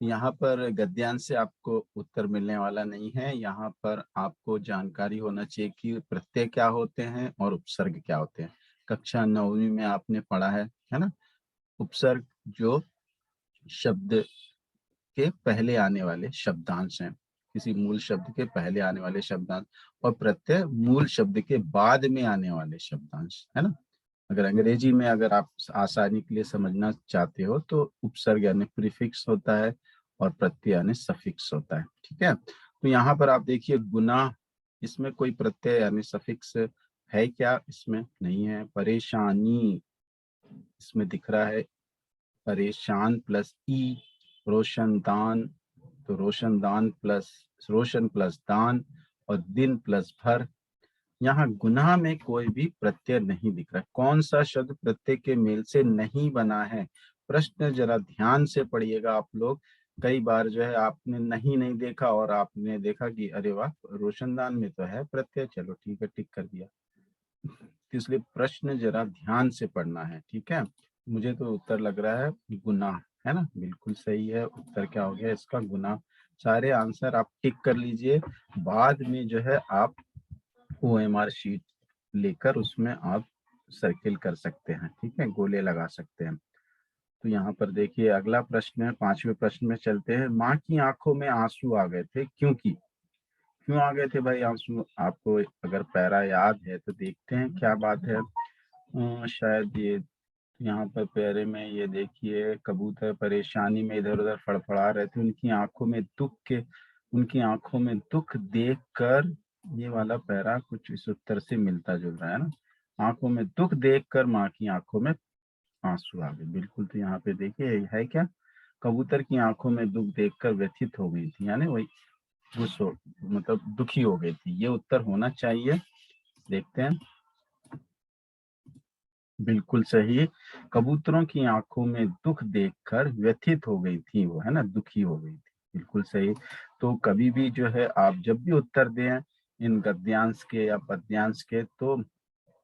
यहाँ पर गद्यांश से आपको उत्तर मिलने वाला नहीं है। यहाँ पर आपको जानकारी होना चाहिए कि प्रत्यय क्या होते हैं और उपसर्ग क्या होते हैं। कक्षा 9वीं में आपने पढ़ा है ना। उपसर्ग जो शब्द के पहले आने वाले शब्दांश हैं, किसी मूल शब्द के पहले आने वाले शब्दांश, और प्रत्यय मूल शब्द के बाद में आने वाले शब्दांश, है ना। अगर अंग्रेजी में अगर आप आसानी के लिए समझना चाहते हो तो उपसर्ग यानी प्रीफिक्स होता है, और प्रत्यय यानी सफिक्स होता है। ठीक है। तो यहाँ पर आप देखिए गुनाह, इसमें कोई प्रत्यय यानी सफिक्स है क्या? इसमें नहीं है। परेशानी, इसमें दिख रहा है परेशान प्लस ई। रोशनदान, तो रोशनदान प्लस रोशन प्लस दान, और दिन प्लस भर। यहाँ गुनाह में कोई भी प्रत्यय नहीं दिख रहा। कौन सा शब्द प्रत्यय के मेल से नहीं बना है? प्रश्न जरा ध्यान से पढ़िएगा आप लोग। कई बार जो है आपने नहीं नहीं देखा, और आपने देखा कि अरे वाह, रोशनदान में तो है प्रत्यय, चलो ठीक है, टिक कर दिया। तो इसलिए प्रश्न जरा ध्यान से पढ़ना है। ठीक है। मुझे तो उत्तर लग रहा है गुनाह, है ना। बिल्कुल सही है। उत्तर क्या हो गया इसका? गुनाह। सारे आंसर आप टिक कर लीजिए। बाद में जो है आप OMR शीट लेकर उसमें आप सर्किल कर सकते हैं। ठीक है, गोले लगा सकते हैं। तो यहाँ पर देखिए अगला प्रश्न है, 5वें प्रश्न में चलते हैं। माँ की आंखों में आंसू आ गए थे, क्योंकि क्यों आ गए थे भाई आंसू? आपको अगर पैरा याद है तो देखते हैं क्या बात है। शायद ये यहाँ पर पैरे में ये देखिए, कबूतर परेशानी में इधर उधर फड़फड़ा रहे थे, उनकी आंखों में दुख देखकर, ये वाला पैरा कुछ इस उत्तर से मिलता जुल रहा है ना। आंखों में दुख देखकर माँ की आंखों में आंसू आ गए। बिल्कुल। तो यहाँ पे देखिए है क्या? कबूतर की आंखों में दुख देखकर व्यथित हो गई थी, यानी वही गुस्सो मतलब दुखी हो गई थी। ये उत्तर होना चाहिए। देखते हैं। बिल्कुल सही। कबूतरों की आंखों में दुख देखकर व्यथित हो गई थी वो, है ना, दुखी हो गई थी। बिल्कुल सही। तो कभी भी जो है आप जब भी उत्तर दें इन गद्यांश के या पद्यांश के, तो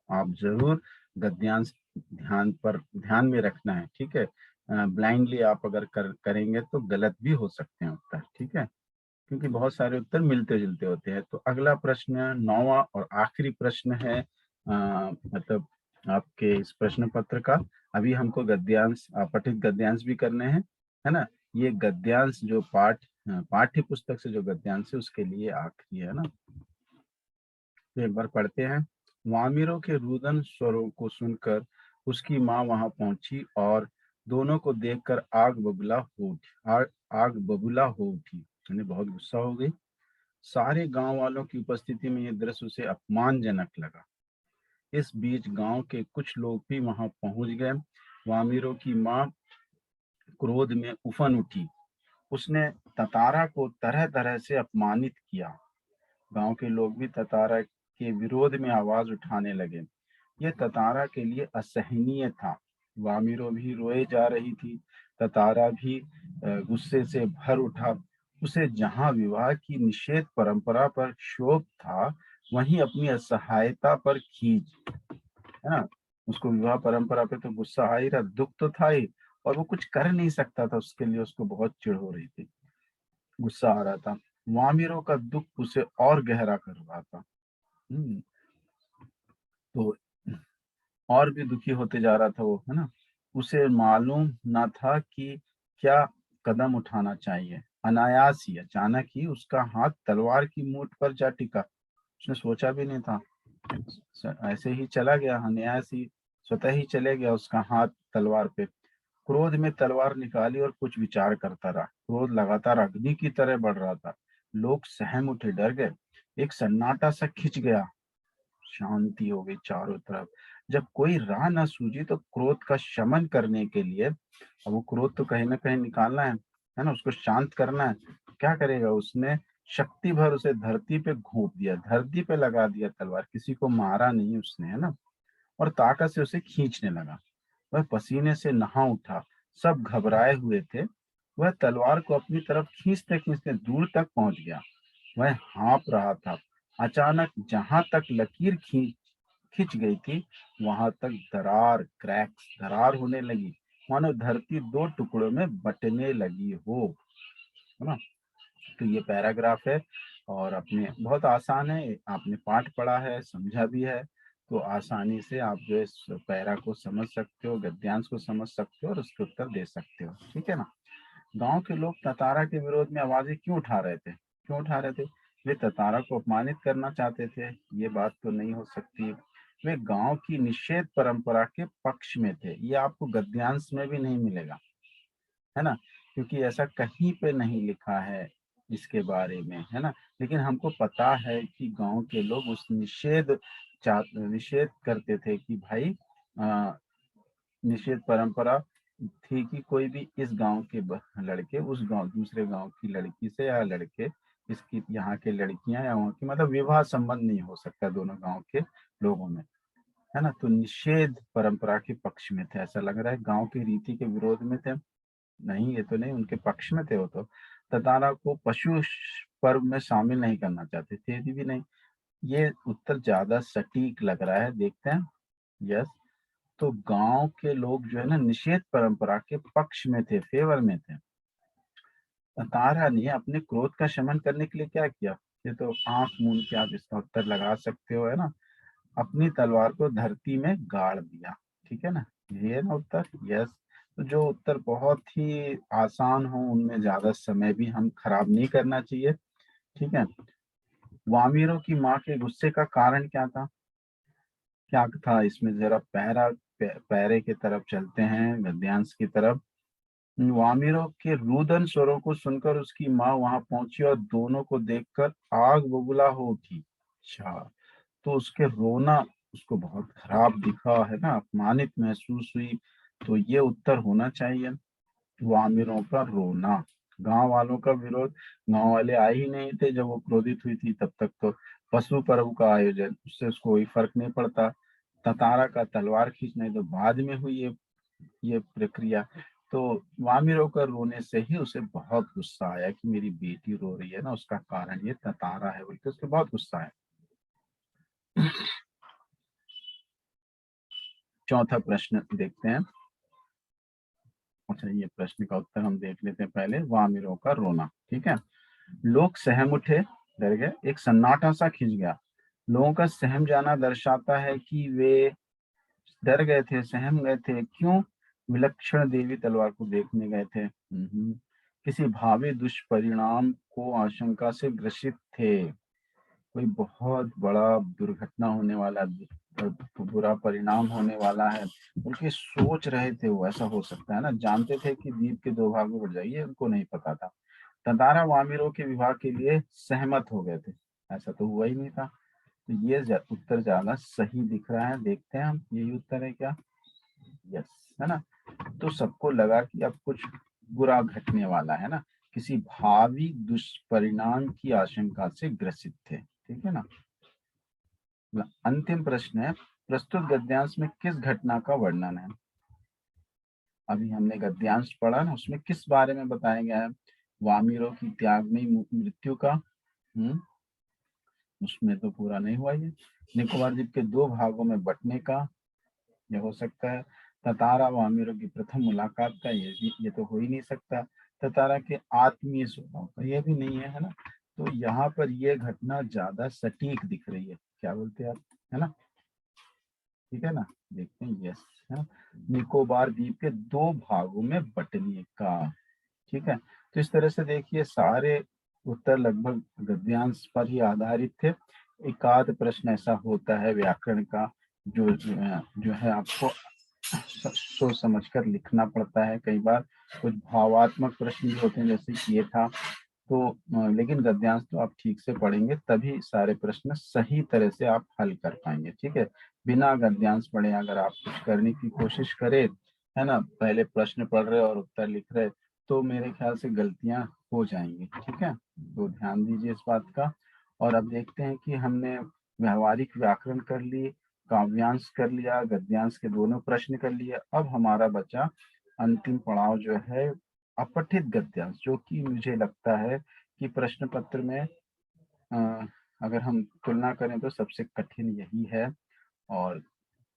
आप जरूर गद्यांश ध्यान में रखना है। ठीक है। ब्लाइंडली आप अगर करेंगे तो गलत भी हो सकते हैं उत्तर। ठीक है, क्योंकि बहुत सारे उत्तर मिलते जुलते होते हैं। तो अगला प्रश्न 9वां और आखिरी प्रश्न है, मतलब आपके इस प्रश्न पत्र का। अभी हमको गद्यांश पठित गद्यांश भी करने हैं, है ना। ये गद्यांश जो पाठ्य पुस्तक से जो गद्यांश है उसके लिए आखिरी है ना। तो एक बार पढ़ते हैं। वामिरों के रुदन स्वरों को सुनकर उसकी माँ वहां पहुंची, और दोनों को देखकर आग बबूला हो उठी, यानी बहुत गुस्सा हो गई। सारे गांव वालों की उपस्थिति में यह दृश्य उसे अपमानजनक लगा। इस बीच गांव के कुछ लोग भी वहां पहुंच गए। वामिरों की माँ क्रोध में उफन उठी। उसने ततारा को तरह तरह से अपमानित किया। गांव के लोग भी ततारा के विरोध में आवाज उठाने लगे। ये ततारा के लिए असहनीय था। वामिरो भी रोए जा रही थी, ततारा भी गुस्से से भर उठा। उसे जहां विवाह की निषेध परंपरा पर क्षोभ था, वहीं अपनी असहायता पर खींच, है ना। उसको विवाह परंपरा पे तो गुस्सा आ ही रहा, दुख तो था ही, और वो कुछ कर नहीं सकता था उसके लिए, उसको बहुत चिढ़ हो रही थी, गुस्सा आ रहा था। वामिरों का दुख उसे और गहरा कर रहा था। हम्म, तो और भी दुखी होते जा रहा था वो, है ना। उसे मालूम ना था कि क्या कदम उठाना चाहिए। अनायास ही, अचानक ही उसका हाथ तलवार की मूठ पर जा टिका। उसने सोचा भी नहीं था, ऐसे ही चला गया, अनायास ही स्वतः ही चले गया उसका हाथ तलवार पे। क्रोध में तलवार निकाली और कुछ विचार करता रहा। क्रोध लगातार अग्नि की तरह बढ़ रहा था। लोग सहम उठे, डर गए। एक सन्नाटा सा खिंच गया, शांति हो गई चारों तरफ। जब कोई राह न सूझी तो क्रोध का शमन करने के लिए, अब वो क्रोध तो कहीं ना कहीं निकालना है ना, उसको शांत करना है। क्या करेगा, उसने शक्ति भर उसे धरती पे घोंप दिया, धरती पे लगा दिया तलवार, किसी को मारा नहीं उसने, है ना। और ताकत से उसे खींचने लगा। वह पसीने से नहा उठा, सब घबराए हुए थे। वह तलवार को अपनी तरफ खींचते खींचते दूर तक पहुंच गया। वह हाँफ रहा था। अचानक जहां तक लकीर खींच खिंच गई थी, वहां तक दरार होने लगी, मानो धरती दो टुकड़ों में बंटने लगी हो, है ना। तो ये पैराग्राफ है, और अपने बहुत आसान है, आपने पाठ पढ़ा है, समझा भी है, तो आसानी से आप जो इस पैरा को समझ सकते हो, गद्यांश को समझ सकते हो और उसके उत्तर दे सकते हो, ठीक है ना। गांव के लोग ततारा के विरोध में आवाजें क्यों उठा रहे थे, क्यों उठा रहे थे? वे ततारा को अपमानित करना चाहते थे? ये बात तो नहीं हो सकती। वे गांव की निषेध परंपरा के पक्ष में थे। ये आपको गद्यांश में भी नहीं मिलेगा, है ना, क्योंकि ऐसा कहीं पे नहीं लिखा है इसके बारे में, है ना। लेकिन हमको पता है कि गांव के लोग उस निषेध करते थे कि भाई, निषेध परंपरा थी कि कोई भी इस गांव के लड़के उस गांव दूसरे गांव की लड़की से, या लड़के इसकी यहाँ के लड़कियां या वहाँ की, मतलब विवाह संबंध नहीं हो सकता दोनों गांव के लोगों में, है ना। तो निषेध परंपरा के पक्ष में थे, ऐसा लग रहा है गांव की रीति के विरोध में थे। नहीं, ये तो नहीं, उनके पक्ष में थे वो तो। ततारा को पशु पर्व में शामिल नहीं करना चाहते थे भी नहीं। ये उत्तर ज्यादा सटीक लग रहा है, देखते हैं। यस, तो गांव के लोग जो है ना, निषेध परंपरा के पक्ष में थे, फेवर में थे। तारा ने अपने क्रोध का शमन करने के लिए क्या किया? ये तो आंख मूंद के आप इसका उत्तर लगा सकते हो, है ना। अपनी तलवार को धरती में गाड़ दिया, ठीक है ना। ये है ना उत्तर, यस। तो जो उत्तर बहुत ही आसान हो, उनमें ज्यादा समय भी हम खराब नहीं करना चाहिए, ठीक है। वामिरों की माँ के गुस्से का कारण क्या था? क्या था इसमें, जरा पैरे की तरफ चलते हैं, गद्यांश की तरफ। वामिरों के रुदन स्वरों को सुनकर उसकी माँ वहां पहुंची और दोनों को देखकर आग बबूला हो उठी। अच्छा, तो उसके रोना उसको बहुत खराब दिखा, है ना, अपमानित महसूस हुई। तो ये उत्तर होना चाहिए, वामिरों का रोना। गांव वालों का विरोध, गांव वाले आए ही नहीं थे जब वो क्रोधित हुई थी, तब तक तो पशु पर्व का आयोजन, उससे उसको कोई फर्क नहीं पड़ता। ततारा का तलवार खींचना तो बाद में हुई ये प्रक्रिया। तो वामिरों का रोने से ही उसे बहुत गुस्सा आया कि मेरी बेटी रो रही है ना, उसका कारण ये ततारा है, बोलते उसको बहुत गुस्सा आया। चौथा प्रश्न देखते हैं। अच्छा, ये प्रश्न का उत्तर हम देख लेते हैं पहले। वामिरों का रोना, ठीक है। लोग सहम उठे, डर गए, एक सन्नाटा सा खिंच गया। लोगों का सहम जाना दर्शाता है कि वे डर गए थे, सहम गए थे। क्यों? विलक्षण देवी तलवार को देखने गए थे। किसी भावी दुष्परिणाम को आशंका से ग्रसित थे। कोई बहुत बड़ा दुर्घटना होने वाला, बुरा परिणाम होने वाला है, उनकी सोच रहे थे वो, ऐसा हो सकता है ना। जानते थे कि द्वीप के दो भाग में बढ़ जाएगी, उनको नहीं पता था। ततारा वामिरों के विवाह के लिए सहमत हो गए थे, ऐसा तो हुआ ही नहीं था। तो ये उत्तर ज्यादा सही दिख रहा है, देखते हैं हम यही उत्तर है क्या। यस, है ना। तो सबको लगा कि अब कुछ बुरा घटने वाला है ना, किसी भावी दुष्परिणाम की आशंका से ग्रसित थे, ठीक है ना। अंतिम प्रश्न है, प्रस्तुत गद्यांश में किस घटना का वर्णन है? अभी हमने गद्यांश पढ़ा ना, उसमें किस बारे में बताया गया है? वामिरों की त्यागनी मृत्यु का। उसमें तो पूरा नहीं हुआ ये। निकोबार द्वीप के दो भागों में बंटने का, ये हो सकता है। ततारा व अमीरों की प्रथम मुलाकात का, ये तो हो ही नहीं सकता। ततारा के आत्मीय स्वभाव का, ये भी नहीं है, है ना। तो यहाँ पर ये घटना ज्यादा सटीक दिख रही है। क्या बोलते हैं आप, है ना? ठीक है ना, देखते हैं। यस, है। निकोबार द्वीप के दो भागों में बंटने का। ठीक है, तो इस तरह से देखिए सारे उत्तर लगभग गद्यांश पर ही आधारित थे। एकाध प्रश्न ऐसा होता है व्याकरण का जो है आपको सोच समझकर लिखना पड़ता है। कई बार कुछ भावात्मक प्रश्न भी होते हैं, जैसे कि ये था। तो लेकिन गद्यांश तो आप ठीक से पढ़ेंगे तभी सारे प्रश्न सही तरह से आप हल कर पाएंगे। ठीक है, बिना गद्यांश पढ़े अगर आप कुछ करने की कोशिश करें, है ना, पहले प्रश्न पढ़ रहे और उत्तर लिख रहे, तो मेरे ख्याल से गलतियां हो जाएंगी। ठीक है, तो ध्यान दीजिए इस बात का। और अब देखते हैं कि हमने व्यवहारिक व्याकरण कर ली, काव्यांश कर लिया, गद्यांश के दोनों प्रश्न कर लिए। अब हमारा बचा अंतिम पड़ाव जो है अपठित गद्यांश, जो कि मुझे लगता है कि प्रश्न पत्र में अगर हम तुलना करें तो सबसे कठिन यही है। और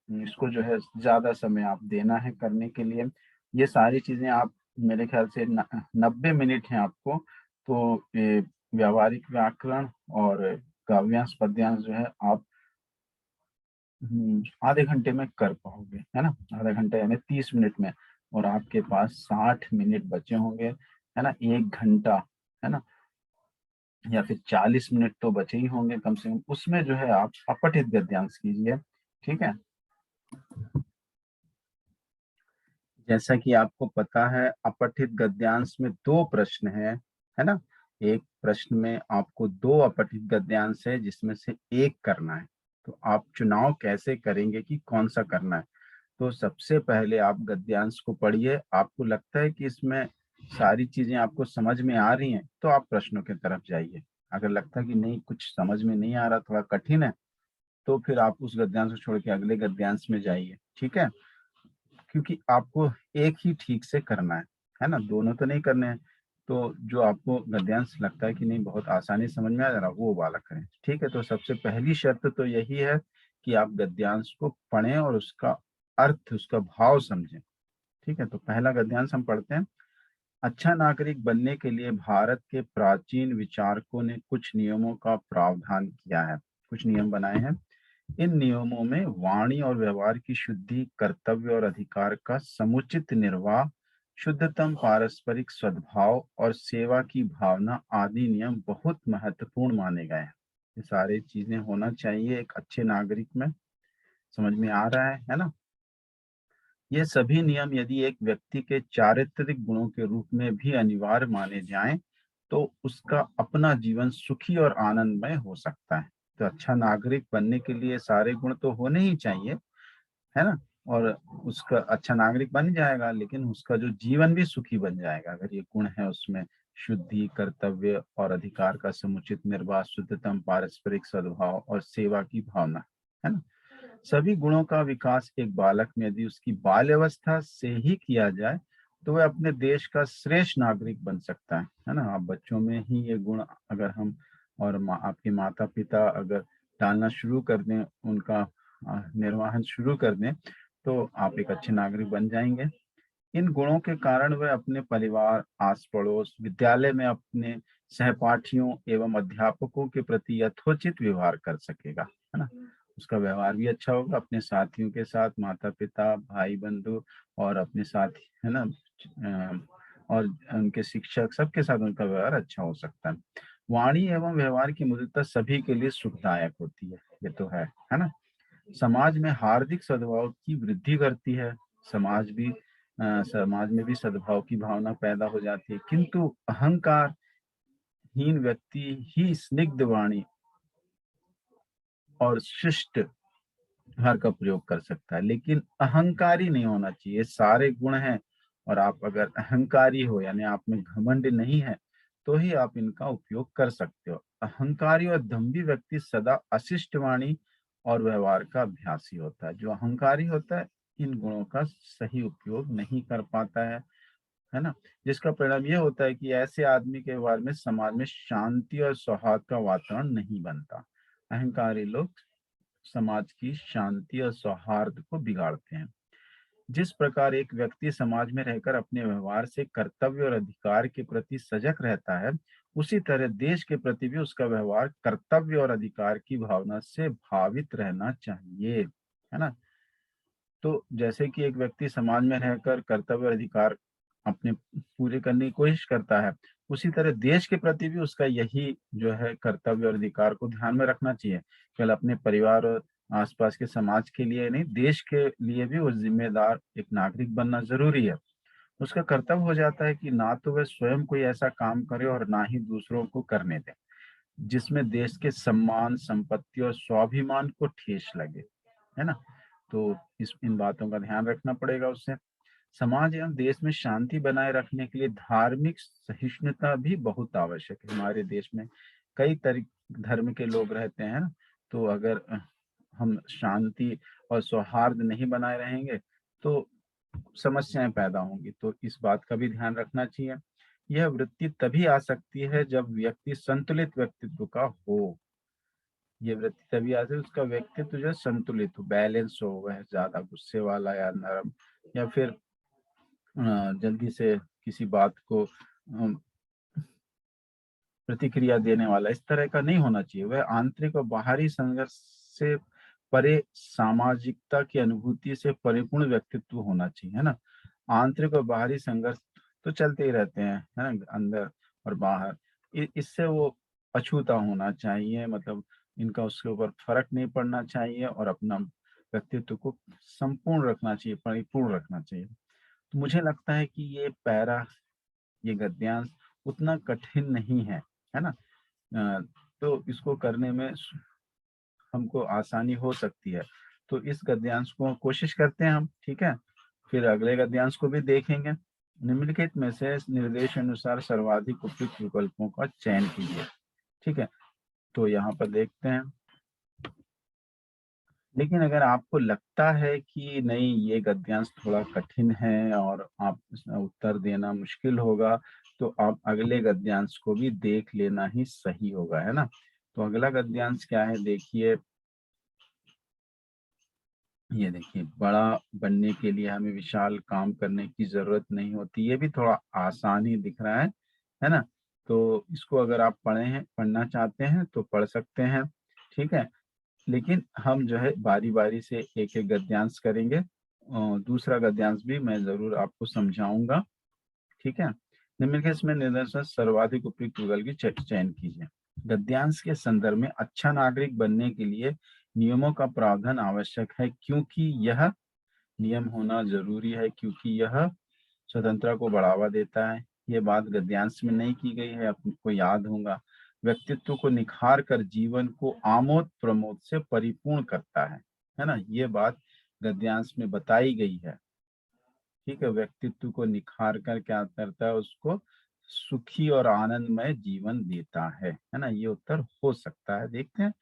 इसको जो है ज्यादा समय आप देना है करने के लिए। ये सारी चीजें आप, मेरे ख्याल से 90 मिनट है आपको। तो ये व्यावहारिक व्याकरण और काव्यांश पद्यांश जो है आप आधे घंटे में कर पाओगे, है ना। आधा घंटा यानी 30 मिनट में। और आपके पास 60 मिनट बचे होंगे, है ना, 1 घंटा, है ना, या फिर 40 मिनट तो बचे ही होंगे कम से कम। उसमें जो है आप अपठित गद्यांश कीजिए। ठीक है, जैसा कि आपको पता है अपठित गद्यांश में दो प्रश्न है ना। एक प्रश्न में आपको दो अपठित गद्यांश है जिसमें से एक करना है। तो आप चुनाव कैसे करेंगे कि कौन सा करना है? तो सबसे पहले आप गद्यांश को पढ़िए। आपको लगता है कि इसमें सारी चीजें आपको समझ में आ रही हैं, तो आप प्रश्नों की तरफ जाइए। अगर लगता है कि नहीं, कुछ समझ में नहीं आ रहा, थोड़ा कठिन है, तो फिर आप उस गद्यांश को छोड़ के अगले गद्यांश में जाइए। ठीक है, क्योंकि आपको एक ही ठीक से करना है ना, दोनों तो नहीं करने हैं। तो जो आपको गद्यांश लगता है कि नहीं बहुत आसानी समझ में आ जा रहा, वो वाला करें। ठीक है, तो सबसे पहली शर्त तो यही है कि आप गद्यांश को पढ़ें और उसका अर्थ, उसका भाव समझें। ठीक है, तो पहला गद्यांश हम पढ़ते हैं। अच्छा नागरिक बनने के लिए भारत के प्राचीन विचारकों ने कुछ नियमों का प्रावधान किया है, कुछ नियम बनाए हैं। इन नियमों में वाणी और व्यवहार की शुद्धि, कर्तव्य और अधिकार का समुचित निर्वाह, शुद्धतम पारस्परिक सद्भाव और सेवा की भावना आदि नियम बहुत महत्वपूर्ण माने गए हैं। ये सारी चीजें होना चाहिए एक अच्छे नागरिक में। समझ में आ रहा है ना? ये सभी नियम यदि एक व्यक्ति के चारित्रिक गुणों के रूप में भी अनिवार्य माने जाएं, तो उसका अपना जीवन सुखी और आनंदमय हो सकता है। तो अच्छा नागरिक बनने के लिए सारे गुण तो होने ही चाहिए, है ना। और उसका अच्छा नागरिक बन जाएगा, लेकिन उसका जो जीवन भी सुखी बन जाएगा अगर ये गुण है उसमें। शुद्धि, कर्तव्य और अधिकार का समुचित निर्वाह, शुद्धतम पारस्परिक सद्भाव और सेवा की भावना, है ना। सभी गुणों का विकास एक बालक में यदि उसकी बाल्यावस्था से ही किया जाए, तो वह अपने देश का श्रेष्ठ नागरिक बन सकता है ना। आप बच्चों में ही ये गुण अगर हम और आपके माता पिता अगर डालना शुरू कर दें, उनका निर्वाहन शुरू कर दें, तो आप एक अच्छे नागरिक बन जाएंगे। इन गुणों के कारण वह अपने परिवार, आस पड़ोस, विद्यालय में अपने सहपाठियों एवं अध्यापकों के प्रति यथोचित व्यवहार कर सकेगा, है ना। उसका व्यवहार भी अच्छा होगा अपने साथियों के साथ, माता पिता, भाई बंधु और अपने साथी, है ना, और उनके शिक्षक, सबके साथ उनका व्यवहार अच्छा हो सकता है। वाणी एवं व्यवहार की मधुरता सभी के लिए सुखदायक होती है, ये तो है ना। समाज में हार्दिक सद्भाव की वृद्धि करती है। समाज में भी सद्भाव की भावना पैदा हो जाती है, किंतु अहंकार हीन व्यक्ति ही स्निग्ध वाणी और शिष्ट व्यवहार का प्रयोग कर सकता है, लेकिन अहंकारी नहीं होना चाहिए। सारे गुण हैं और आप अगर अहंकारी हो यानी आप में घमंड नहीं है, तो ही आप इनका उपयोग कर सकते हो। अहंकारी और दंभी व्यक्ति सदा अशिष्ट वाणी और व्यवहार का अभ्यासी होता है। जो अहंकारी होता है इन गुणों का सही उपयोग नहीं कर पाता है ना? जिसका परिणाम ये होता है कि ऐसे आदमी के व्यवहार में समाज में शांति और सौहार्द का वातावरण नहीं बनता। अहंकारी लोग समाज की शांति और सौहार्द को बिगाड़ते हैं। जिस प्रकार एक व्यक्ति समाज में रहकर अपने व्यवहार से कर्तव्य और अधिकार के प्रति सजग रहता है, उसी तरह देश के प्रति भी उसका व्यवहार कर्तव्य और अधिकार की भावना से भावित रहना चाहिए, है ना? तो जैसे कि एक व्यक्ति समाज में रहकर कर्तव्य और अधिकार अपने पूरे करने की कोशिश करता है, उसी तरह देश के प्रति भी उसका यही जो है कर्तव्य और अधिकार को ध्यान में रखना चाहिए। केवल अपने परिवार और आसपास के समाज के लिए नहीं, देश के लिए भी वो जिम्मेदार एक नागरिक बनना ज़रूरी है। उसका कर्तव्य हो जाता है कि ना तो वह स्वयं कोई ऐसा काम करे और ना ही दूसरों को करने दे, जिसमें देश के सम्मान, संपत्ति और स्वाभिमान को ठेस लगे, है ना? तो इस इन बातों का ध्यान रखना पड़ेगा उससे। समाज एवं देश में शांति बनाए रखने के लिए धार्मिक सहिष्णुता भी बहुत आवश्यक है। हमारे देश में कई धर्म के लोग रहते हैं ना, तो अगर हम शांति और सौहार्द नहीं बनाए रहेंगे तो समस्याएं पैदा होंगी। तो इस बात का भी ध्यान रखना चाहिए। यह वृत्ति तभी आ सकती है जब व्यक्ति संतुलित व्यक्तित्व का हो। ये वृत्ति तभी आती है उसका व्यक्तित्व जो है संतुलित हो, बैलेंस हो, वह ज्यादा गुस्से वाला या नरम या फिर जल्दी से किसी बात को प्रतिक्रिया देने वाला, इस तरह का नहीं होना चाहिए। वह आंतरिक और बाहरी संघर्ष से परे सामाजिकता की अनुभूति से परिपूर्ण व्यक्तित्व होना चाहिए, है ना? आंतरिक और बाहरी संघर्ष तो चलते ही रहते हैं, है ना? अंदर और बाहर। इससे वो अछूता होना चाहिए, मतलब इनका उसके ऊपर फर्क नहीं पड़ना चाहिए और अपना व्यक्तित्व को संपूर्ण रखना चाहिए, परिपूर्ण रखना चाहिए। तो मुझे लगता है कि ये गद्यांश उतना कठिन नहीं है ना? अ, तो इसको करने में हमको आसानी हो सकती है। तो इस गद्यांश को कोशिश करते हैं हम, ठीक है? फिर अगले गद्यांश को भी देखेंगे। निम्नलिखित में से निर्देश अनुसार सर्वाधिक उपयुक्त विकल्पों का चयन कीजिए, ठीक है? तो यहाँ पर देखते हैं। लेकिन अगर आपको लगता है कि नहीं ये गद्यांश थोड़ा कठिन है और आप इसमें उत्तर देना मुश्किल होगा, तो आप अगले गद्यांश को भी देख लेना ही सही होगा, है ना? तो अगला गद्यांश क्या है देखिए। ये देखिए, बड़ा बनने के लिए हमें विशाल काम करने की जरूरत नहीं होती। ये भी थोड़ा आसान ही दिख रहा है ना? तो इसको अगर आप पढ़ना चाहते हैं तो पढ़ सकते हैं, ठीक है? लेकिन हम जो है बारी-बारी से एक-एक गद्यांश करेंगे। दूसरा गद्यांश भी मैं ज़रूर आपको समझाऊँगा, ठीक है? निम्नलिखित में निर्देशन सर्वाधिक उपयुक्त विकल्प की चयन कीजिए। गद्यांश के संदर्भ में अच्छा नागरिक बनने के लिए नियमों का प्रावधान आवश्यक है, क्योंकि यह नियम होना ज़रूरी है, क्योंकि यह स्वतंत्रता को बढ़ावा देता है। ये बात गद्यांश में नहीं की गई है, आपको याद होगा। व्यक्तित्व को निखार कर जीवन को आमोद प्रमोद से परिपूर्ण करता है ना? ये बात गद्यांश में बताई गई है, ठीक है? व्यक्तित्व को निखार कर क्या करता है, उसको सुखी और आनंदमय जीवन देता है ना? ये उत्तर हो सकता है। देखते हैं।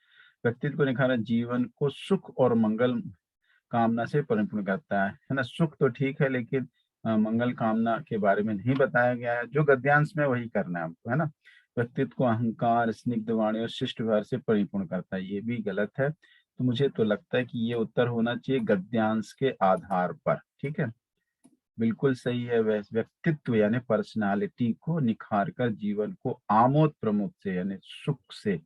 व्यक्तित्व को निखार जीवन को सुख और मंगल कामना से परिपूर्ण करता है ना? सुख तो ठीक है, लेकिन मंगल कामना के बारे में नहीं बताया गया है। जो गद्यांश में वही करना है हमको, है ना? व्यक्तित्व को अहंकार, स्निग्ध वाणी और शिष्ट व्यवहार से परिपूर्ण करता है, ये भी गलत है। तो मुझे तो लगता है कि ये उत्तर होना चाहिए गद्यांश के आधार पर, ठीक है? बिल्कुल सही है। व्यक्तित्व यानी पर्सनालिटी को निखार कर जीवन को आमोद प्रमोद से यानी सुख से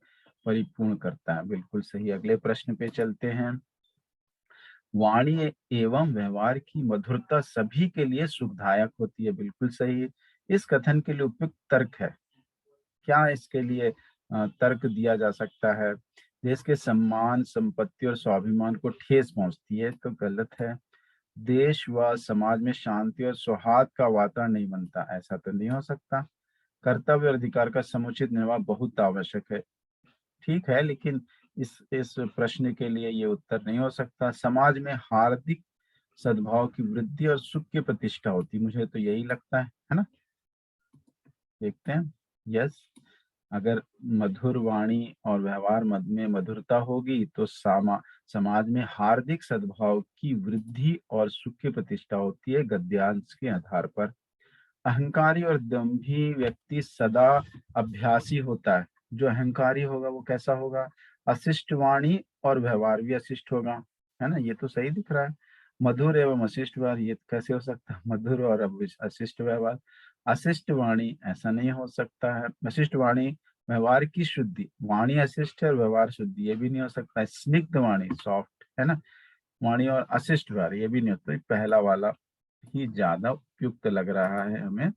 परिपूर्ण करता है, बिल्कुल सही। अगले प्रश्न पे चलते हैं। वाणी एवं व्यवहार की मधुरता सभी के लिए सुखदायक होती है, बिल्कुल सही। इस कथन के लिए उपयुक्त तर्क है। क्या इसके लिए तर्क दिया जा सकता है? देश के सम्मान, संपत्ति और स्वाभिमान को ठेस पहुंचती है, तो गलत है। देश व समाज में शांति और सौहार्द का वातावरण नहीं बनता, ऐसा तो नहीं हो सकता। कर्तव्य और अधिकार का समुचित निर्वाह बहुत आवश्यक है, ठीक है, लेकिन इस प्रश्न के लिए ये उत्तर नहीं हो सकता। समाज में हार्दिक सद्भाव की वृद्धि और सुख की प्रतिष्ठा होती, मुझे तो यही लगता है ना? देखते हैं। यस, अगर मधुर वाणी और व्यवहार मद में मधुरता होगी तो समाज में हार्दिक सद्भाव की वृद्धि और सुख की प्रतिष्ठा होती है गद्यांश के आधार पर। अहंकारी और दंभी व्यक्ति सदा अभ्यासी होता है। जो अहंकारी होगा वो कैसा होगा? अशिष्ट वाणी और व्यवहार भी अशिष्ट होगा, है ना? ये तो सही दिख रहा है। मधुर एवं अशिष्ट व्यवहार, ये कैसे हो सकता है? मधुर और अशिष्ट व्यवहार। अशिष्ट वाणी ऐसा नहीं हो सकता है। अशिष्ट वाणी, व्यवहार की शुद्धि, वाणी अशिष्ट है और व्यवहार शुद्धि, ये भी नहीं हो सकता है। स्निग्ध वाणी, सॉफ्ट, है ना? वाणी और अशिष्ट व्यवहार, ये भी नहीं होता। पहला वाला ही ज्यादा उपयुक्त लग रहा है हमें।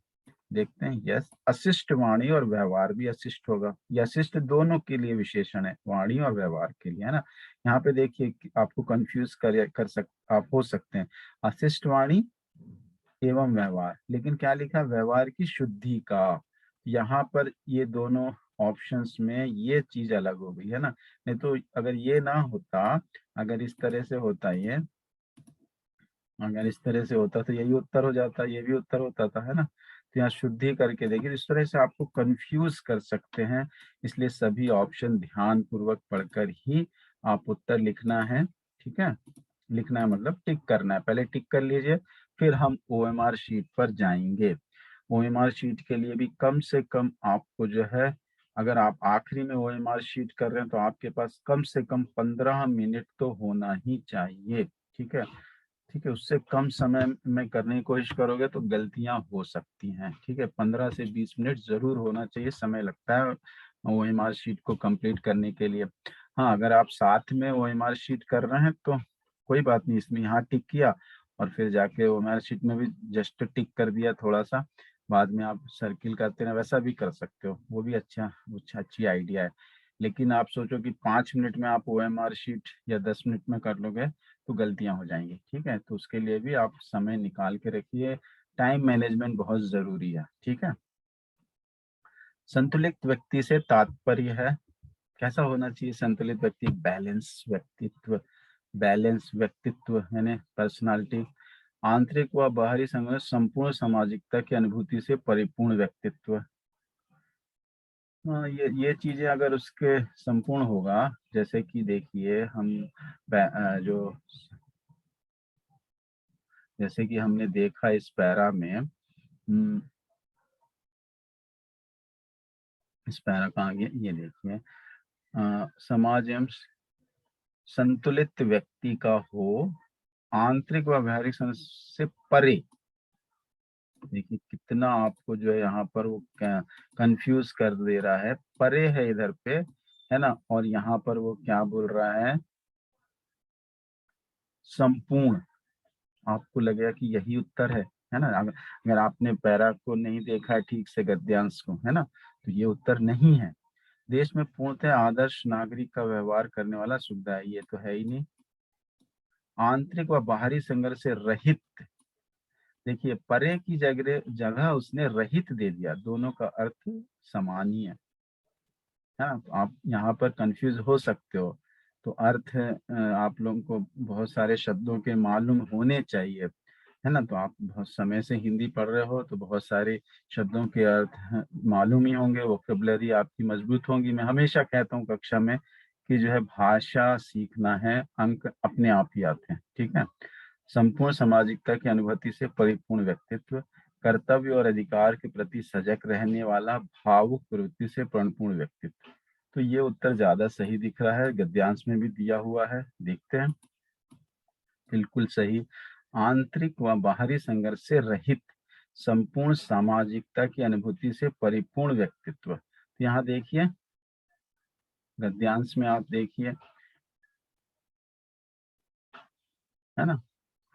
देखते हैं। यस, अशिष्ट वाणी और व्यवहार भी अशिष्ट होगा। ये अशिष्ट दोनों के लिए विशेषण है, वाणी और व्यवहार के लिए, है ना? यहाँ पे देखिए आपको कंफ्यूज आप हो सकते हैं। अशिष्ट वाणी एवं व्यवहार, लेकिन क्या लिखा? व्यवहार की शुद्धि का। यहाँ पर ये दोनों ऑप्शंस में ये चीज अलग हो गई, है ना? नहीं तो अगर ये ना होता, अगर इस तरह से होता, ये अगर इस तरह से होता तो यही उत्तर हो जाता, ये भी उत्तर होता था, है ना? तो यहाँ शुद्धि करके देखिए, इस तरह से आपको कंफ्यूज कर सकते हैं। इसलिए सभी ऑप्शन ध्यान पूर्वक पढ़कर ही आप उत्तर लिखना है। ठीक है, लिखना है मतलब टिक करना है। पहले टिक कर लीजिए, फिर हम ओएमआर शीट पर जाएंगे। ओएमआर शीट के लिए भी कम से कम आपको जो है, अगर आप आखिरी में ओएमआर शीट कर रहे हैं तो आपके पास कम से कम 15 मिनट तो होना ही चाहिए। ठीक है, ठीक है, उससे कम समय में करने की कोशिश करोगे तो गलतियां हो सकती हैं। ठीक है, 15 से 20 मिनट जरूर होना चाहिए, समय लगता है ओएमआर शीट को कंप्लीट करने के लिए। हाँ, अगर आप साथ में ओएमआर शीट कर रहे हैं तो कोई बात नहीं, इसमें यहाँ टिक किया और फिर जाके ओएमआर शीट में भी जस्ट टिक कर दिया थोड़ा सा, बाद में आप सर्किल करते हैं, वैसा भी कर सकते हो, वो भी अच्छी आइडिया है। लेकिन आप सोचो कि 5 मिनट में आप ओएमआर शीट या 10 मिनट में कर लोगे तो गलतियां हो जाएंगी। ठीक है, तो उसके लिए भी आप समय निकाल के रखिए। टाइम मैनेजमेंट बहुत जरूरी है। ठीक है, संतुलित व्यक्ति से तात्पर्य है, कैसा होना चाहिए संतुलित व्यक्ति? बैलेंस व्यक्तित्व यानी पर्सनालिटी, आंतरिक व बाहरी संघर्ष, संपूर्ण सामाजिकता की अनुभूति से परिपूर्ण व्यक्तित्व। हाँ, ये चीजें अगर उसके संपूर्ण होगा, जैसे कि देखिए हम जो जैसे कि हमने देखा इस पैरा में, इस पैरा का आगे ये देखिए, समाज एवं संतुलित व्यक्ति का हो, आंतरिक व बाहरी संघर्ष से परे। देखिए कितना आपको जो है यहाँ पर वो कंफ्यूज कर दे रहा है। परे है इधर पे, है ना? और यहाँ पर वो क्या बोल रहा है? संपूर्ण। आपको लगेगा कि यही उत्तर है ना? अगर आपने पैरा को नहीं देखा है ठीक से, गद्यांश को, है ना, तो ये उत्तर नहीं है। देश में पूर्णतः आदर्श नागरिक का व्यवहार करने वाला सुविधा है, ये तो है ही नहीं। आंतरिक व बाहरी संघर्ष से रहित, देखिए परे की जगह जगह उसने रहित दे दिया, दोनों का अर्थ समान ही है ना? तो आप यहाँ पर कंफ्यूज हो सकते हो। तो अर्थ आप लोगों को बहुत सारे शब्दों के मालूम होने चाहिए, है ना? तो आप बहुत समय से हिंदी पढ़ रहे हो तो बहुत सारे शब्दों के अर्थ मालूम ही होंगे, वोकेबलरी आपकी मजबूत होंगी। मैं हमेशा कहता हूँ कक्षा में कि जो है भाषा सीखना है, अंक अपने आप ही आते हैं। ठीक है, संपूर्ण सामाजिकता की अनुभूति से परिपूर्ण व्यक्तित्व, कर्तव्य और अधिकार के प्रति सजग रहने वाला भावुक प्रवृत्ति से परिपूर्ण व्यक्तित्व। तो ये उत्तर ज्यादा सही दिख रहा है, गद्यांश में भी दिया हुआ है, देखते हैं। बिल्कुल सही, आंतरिक व बाहरी संघर्ष से रहित, संपूर्ण सामाजिकता की अनुभूति से परिपूर्ण व्यक्तित्व। तो यहाँ देखिए गद्यांश में आप देखिए, है ना?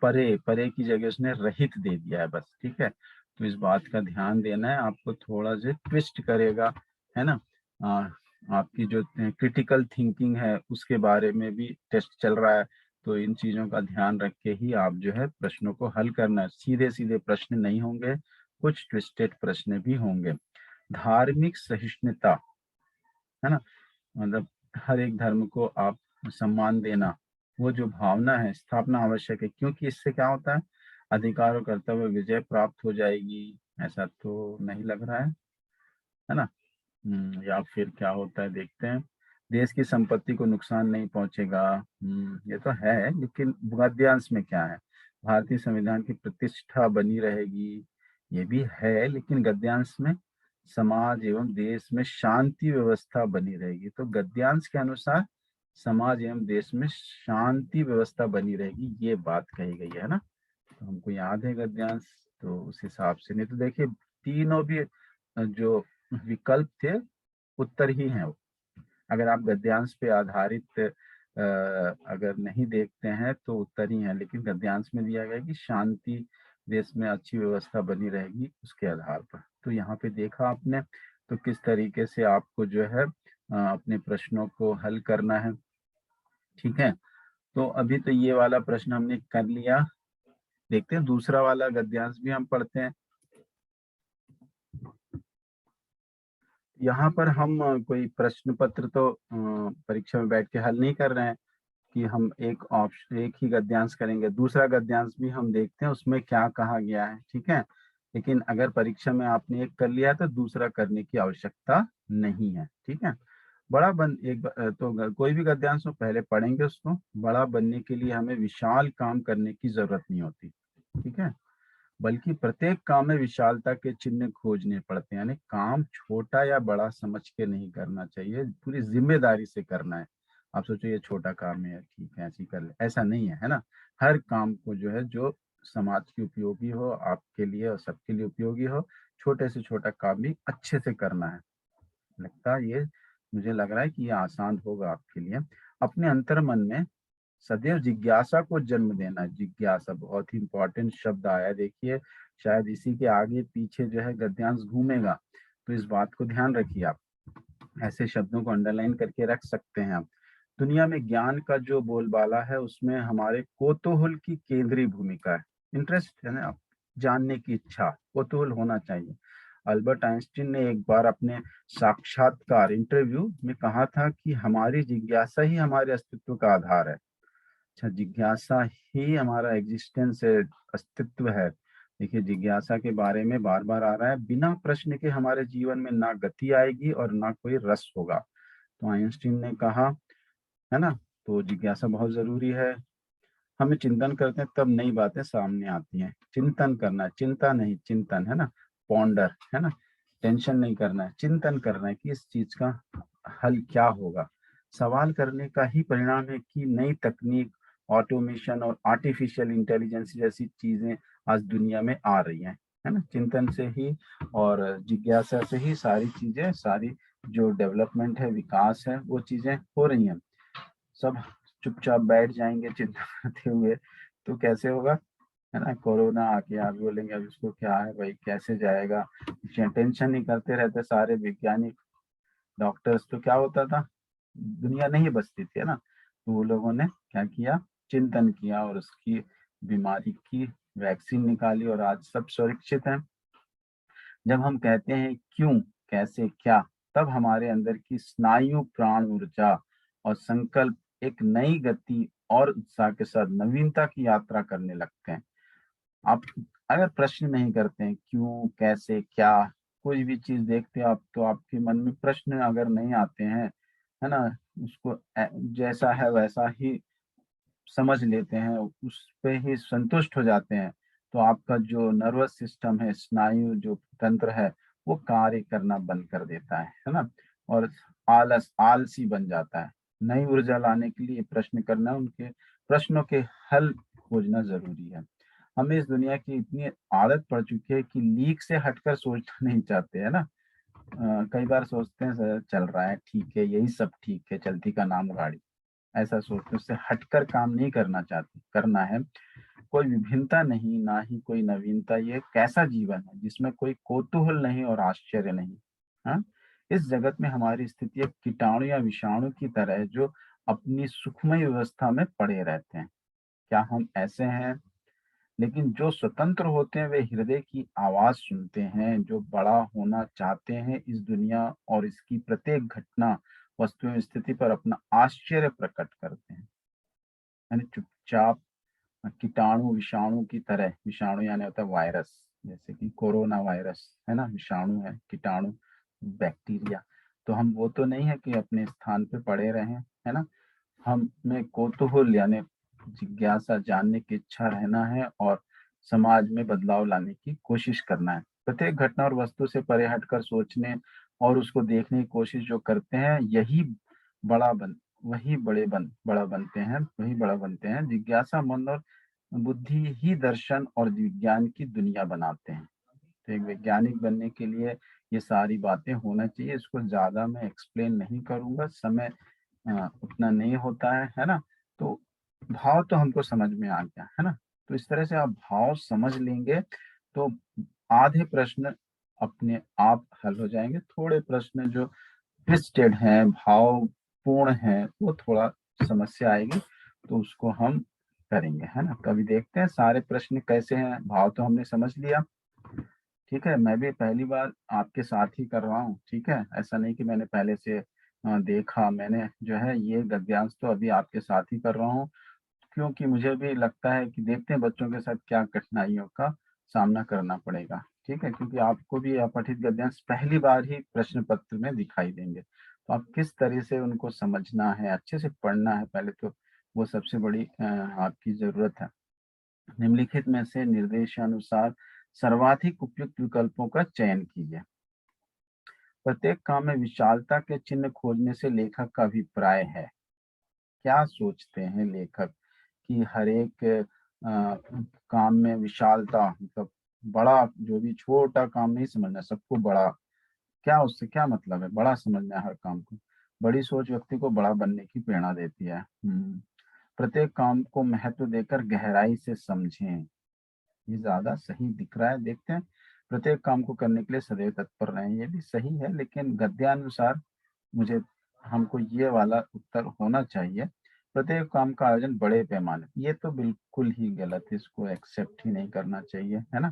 परे, परे की जगह उसने रहित दे दिया है बस। ठीक है, तो इस बात का ध्यान देना है आपको, थोड़ा सा ट्विस्ट करेगा, है ना? आ, आपकी जो क्रिटिकल थिंकिंग है उसके बारे में भी टेस्ट चल रहा है, तो इन चीजों का ध्यान रख के ही आप जो है प्रश्नों को हल करना है। सीधे सीधे प्रश्न नहीं होंगे, कुछ ट्विस्टेड प्रश्न भी होंगे। धार्मिक सहिष्णुता, है ना, मतलब हर एक धर्म को आप सम्मान देना, वो जो भावना है स्थापना आवश्यक है, क्योंकि इससे क्या होता है? अधिकार और कर्तव्य विजय प्राप्त हो जाएगी, ऐसा तो नहीं लग रहा है ना? या फिर क्या होता है देखते हैं। देश की संपत्ति को नुकसान नहीं पहुंचेगा। ये तो है, लेकिन गद्यांश में क्या है? भारतीय संविधान की प्रतिष्ठा बनी रहेगी, ये भी है, लेकिन गद्यांश में समाज एवं देश में शांति व्यवस्था बनी रहेगी। तो गद्यांश के अनुसार समाज एवं देश में शांति व्यवस्था बनी रहेगी, ये बात कही गई है ना। तो हमको याद है गद्यांश, तो उस हिसाब से। नहीं तो देखिए, तीनों भी जो विकल्प थे उत्तर ही हैं वो। अगर आप गद्यांश पे आधारित अगर नहीं देखते हैं तो उत्तर ही है, लेकिन गद्यांश में दिया गया है कि शांति, देश में अच्छी व्यवस्था बनी रहेगी उसके आधार पर। तो यहाँ पे देखा आपने, तो किस तरीके से आपको जो है अपने प्रश्नों को हल करना है। ठीक है, तो अभी तो ये वाला प्रश्न हमने कर लिया। देखते हैं दूसरा वाला गद्यांश भी हम पढ़ते हैं। यहाँ पर हम कोई प्रश्न पत्र तो परीक्षा में बैठ के हल नहीं कर रहे हैं कि हम एक ऑप्शन, एक ही गद्यांश करेंगे। दूसरा गद्यांश भी हम देखते हैं उसमें क्या कहा गया है। ठीक है, लेकिन अगर परीक्षा में आपने एक कर लिया है तो दूसरा करने की आवश्यकता नहीं है। ठीक है, बड़ा बन एक तो कोई भी गद्यांश हो पहले पढ़ेंगे उसको। बड़ा बनने के लिए हमें विशाल काम करने की जरूरत नहीं होती। ठीक है, बल्कि प्रत्येक काम में विशालता के चिन्ह खोजने पड़ते हैं। यानी काम छोटा या बड़ा समझ के नहीं करना चाहिए, पूरी जिम्मेदारी से करना है। आप सोचो ये छोटा काम है, ठीक है ऐसे ही कर ले, ऐसा नहीं है, है ना। हर काम को जो है, जो समाज की उपयोगी हो, आपके लिए और सबके लिए उपयोगी हो, छोटे से छोटा काम भी अच्छे से करना है। लगता है ये, मुझे लग रहा है कि ये आसान होगा आपके लिए। अपने अंतर मन में सदैव जिज्ञासा को जन्म देना। जिज्ञासा बहुत ही इंपॉर्टेंट शब्द आया, देखिए शायद इसी के आगे पीछे जो है गद्यांश घूमेगा, तो इस बात को ध्यान रखिए आप। ऐसे शब्दों को अंडरलाइन करके रख सकते हैं आप। दुनिया में ज्ञान का जो बोलबाला है उसमें हमारे कौतूहल की केंद्रीय भूमिका है। इंटरेस्ट है ना, जानने की इच्छा, कौतूहल होना चाहिए। अल्बर्ट आइंस्टीन ने एक बार अपने साक्षात्कार इंटरव्यू में कहा था कि हमारी जिज्ञासा ही हमारे अस्तित्व का आधार है। अच्छा, जिज्ञासा ही हमारा एग्जिस्टेंस है, अस्तित्व है। देखिए जिज्ञासा के बारे में बार बार आ रहा है, बिना प्रश्न के हमारे जीवन में ना गति आएगी और ना कोई रस होगा। तो आइंस्टीन ने कहा, है ना। तो जिज्ञासा बहुत जरूरी है। हमें चिंतन करते हैं तब नई बातें सामने आती हैं। चिंतन करना है, चिंता नहीं, चिंतन, है ना। पॉन्डर, है ना। टेंशन नहीं करना है, चिंतन करना है कि इस चीज का हल क्या होगा। सवाल करने का ही परिणाम है कि नई तकनीक, ऑटोमेशन और आर्टिफिशियल इंटेलिजेंस जैसी चीजें आज दुनिया में आ रही हैं, है ना। चिंतन से ही और जिज्ञासा से ही सारी चीजें, सारी जो डेवलपमेंट है, विकास है, वो चीजें हो रही हैं। सब चुपचाप बैठ जाएंगे चिंता करते हुए तो कैसे होगा, है ना। कोरोना आके आप बोलेंगे अब इसको क्या है भाई, कैसे जाएगा। टेंशन नहीं करते रहते सारे वैज्ञानिक, डॉक्टर्स, तो क्या होता था, दुनिया नहीं बचती थी, है ना। तो वो लोगों ने क्या किया, चिंतन किया और उसकी बीमारी की वैक्सीन निकाली और आज सब सुरक्षित हैं। जब हम कहते हैं क्यों, कैसे, क्या, तब हमारे अंदर की स्नायु, प्राण ऊर्जा और संकल्प एक नई गति और उत्साह के साथ नवीनता की यात्रा करने लगते हैं। आप अगर प्रश्न नहीं करते हैं क्यों, कैसे, क्या, कोई भी चीज देखते हैं आप, तो आपके मन में प्रश्न अगर नहीं आते हैं, है ना, उसको जैसा है वैसा ही समझ लेते हैं, उस पे ही संतुष्ट हो जाते हैं, तो आपका जो नर्वस सिस्टम है, स्नायु जो तंत्र है, वो कार्य करना बंद कर देता है ना। और आलसी बन जाता है। नई ऊर्जा लाने के लिए प्रश्न करना, उनके प्रश्नों के हल खोजना जरूरी है। हमें इस दुनिया की इतनी आदत पड़ चुकी है कि लीक से हटकर सोचना नहीं चाहते, है ना। कई बार सोचते हैं सर चल रहा है ठीक है, यही सब ठीक है, चलती का नाम गाड़ी, ऐसा सोचते, उससे हटकर काम नहीं करना चाहते। करना है कोई विभिन्नता नहीं, ना ही कोई नवीनता। ये कैसा जीवन है जिसमें कोई कौतूहल नहीं और आश्चर्य नहीं। हाँ, इस जगत में हमारी स्थिति एक कीटाणु या विषाणु की तरह है जो अपनी सुखमय व्यवस्था में पड़े रहते हैं। क्या हम ऐसे हैं? लेकिन जो स्वतंत्र होते हैं वे हृदय की आवाज सुनते हैं, जो बड़ा होना चाहते हैं, इस दुनिया और इसकी प्रत्येक घटना, वस्तु एवं स्थिति पर अपना आश्चर्य प्रकट करते हैं। यानी चुपचाप कीटाणु विषाणु की तरह, विषाणु यानी होता है वायरस, जैसे कि कोरोना वायरस, है ना, विषाणु है, कीटाणु बैक्टीरिया। तो हम वो तो नहीं है कि अपने स्थान पे पड़े रहें, है ना? हमें कौतूहल यानी जिज्ञासा, जानने की इच्छा रहना है और समाज में बदलाव लाने की कोशिश करना है। प्रत्येक घटना और वस्तु से परे हटकर सोचने और उसको देखने की कोशिश जो करते हैं, यही बड़ा बन वही बड़ा बनते हैं, वही बड़ा बनते हैं। जिज्ञासा मन और बुद्धि ही दर्शन और विज्ञान की दुनिया बनाते हैं। तो एक वैज्ञानिक बनने के लिए ये सारी बातें होना चाहिए। इसको ज़्यादा मैं एक्सप्लेन नहीं करूँगा, समय उतना नहीं होता है ना? तो भाव तो हमको समझ में आ गया, है ना? तो इस तरह से आप भाव समझ लेंगे, तो आधे प्रश्न अपने आप हल हो जाएँगे। थोड़े प्रश्न जो ट्विस्टेड हैं, भावपूर्ण हैं, वो थोड़ा समस्या आएगी, तो उसको हम करेंगे, है ना? तो अभी देखते हैं सारे प्रश्न कैसे हैं, भाव तो हमने समझ लिया। ठीक है, मैं भी पहली बार आपके साथ ही कर रहा हूँ, ठीक है? ऐसा नहीं कि मैंने पहले से देखा, मैंने जो है ये गद्यांश तो अभी आपके साथ ही कर रहा हूँ, क्योंकि मुझे भी लगता है कि देखते हैं बच्चों के साथ क्या कठिनाइयों का सामना करना पड़ेगा, ठीक है? क्योंकि आपको भी अपठित गद्यांश पहली बार ही प्रश्न पत्र में दिखाई देंगे, तो आप किस तरह से उनको समझना है, अच्छे से पढ़ना है पहले तो, वो सबसे बड़ी आपकी ज़रूरत है। निम्नलिखित में से निर्देशानुसार सर्वाधिक उपयुक्त विकल्पों का चयन कीजिए। प्रत्येक काम में विशालता के चिन्ह खोजने से लेखक का अभिप्राय है। क्या सोचते हैं लेखक कि हर एक काम में विशालता मतलब बड़ा, जो भी छोटा काम नहीं समझना, सबको बड़ा, क्या उससे क्या मतलब है? बड़ा समझना है हर काम को। बड़ी सोच व्यक्ति को बड़ा बनने की प्रेरणा देती है। प्रत्येक काम को महत्व देकर गहराई से समझें। ये ज़्यादा सही दिख रहा है, देखते हैं। प्रत्येक काम को करने के लिए सदैव तत्पर रहें, ये भी सही है, लेकिन गद्यानुसार मुझे हमको ये वाला उत्तर होना चाहिए। प्रत्येक काम का आयोजन बड़े पैमाने, ये तो बिल्कुल ही गलत है, इसको एक्सेप्ट ही नहीं करना चाहिए, है ना?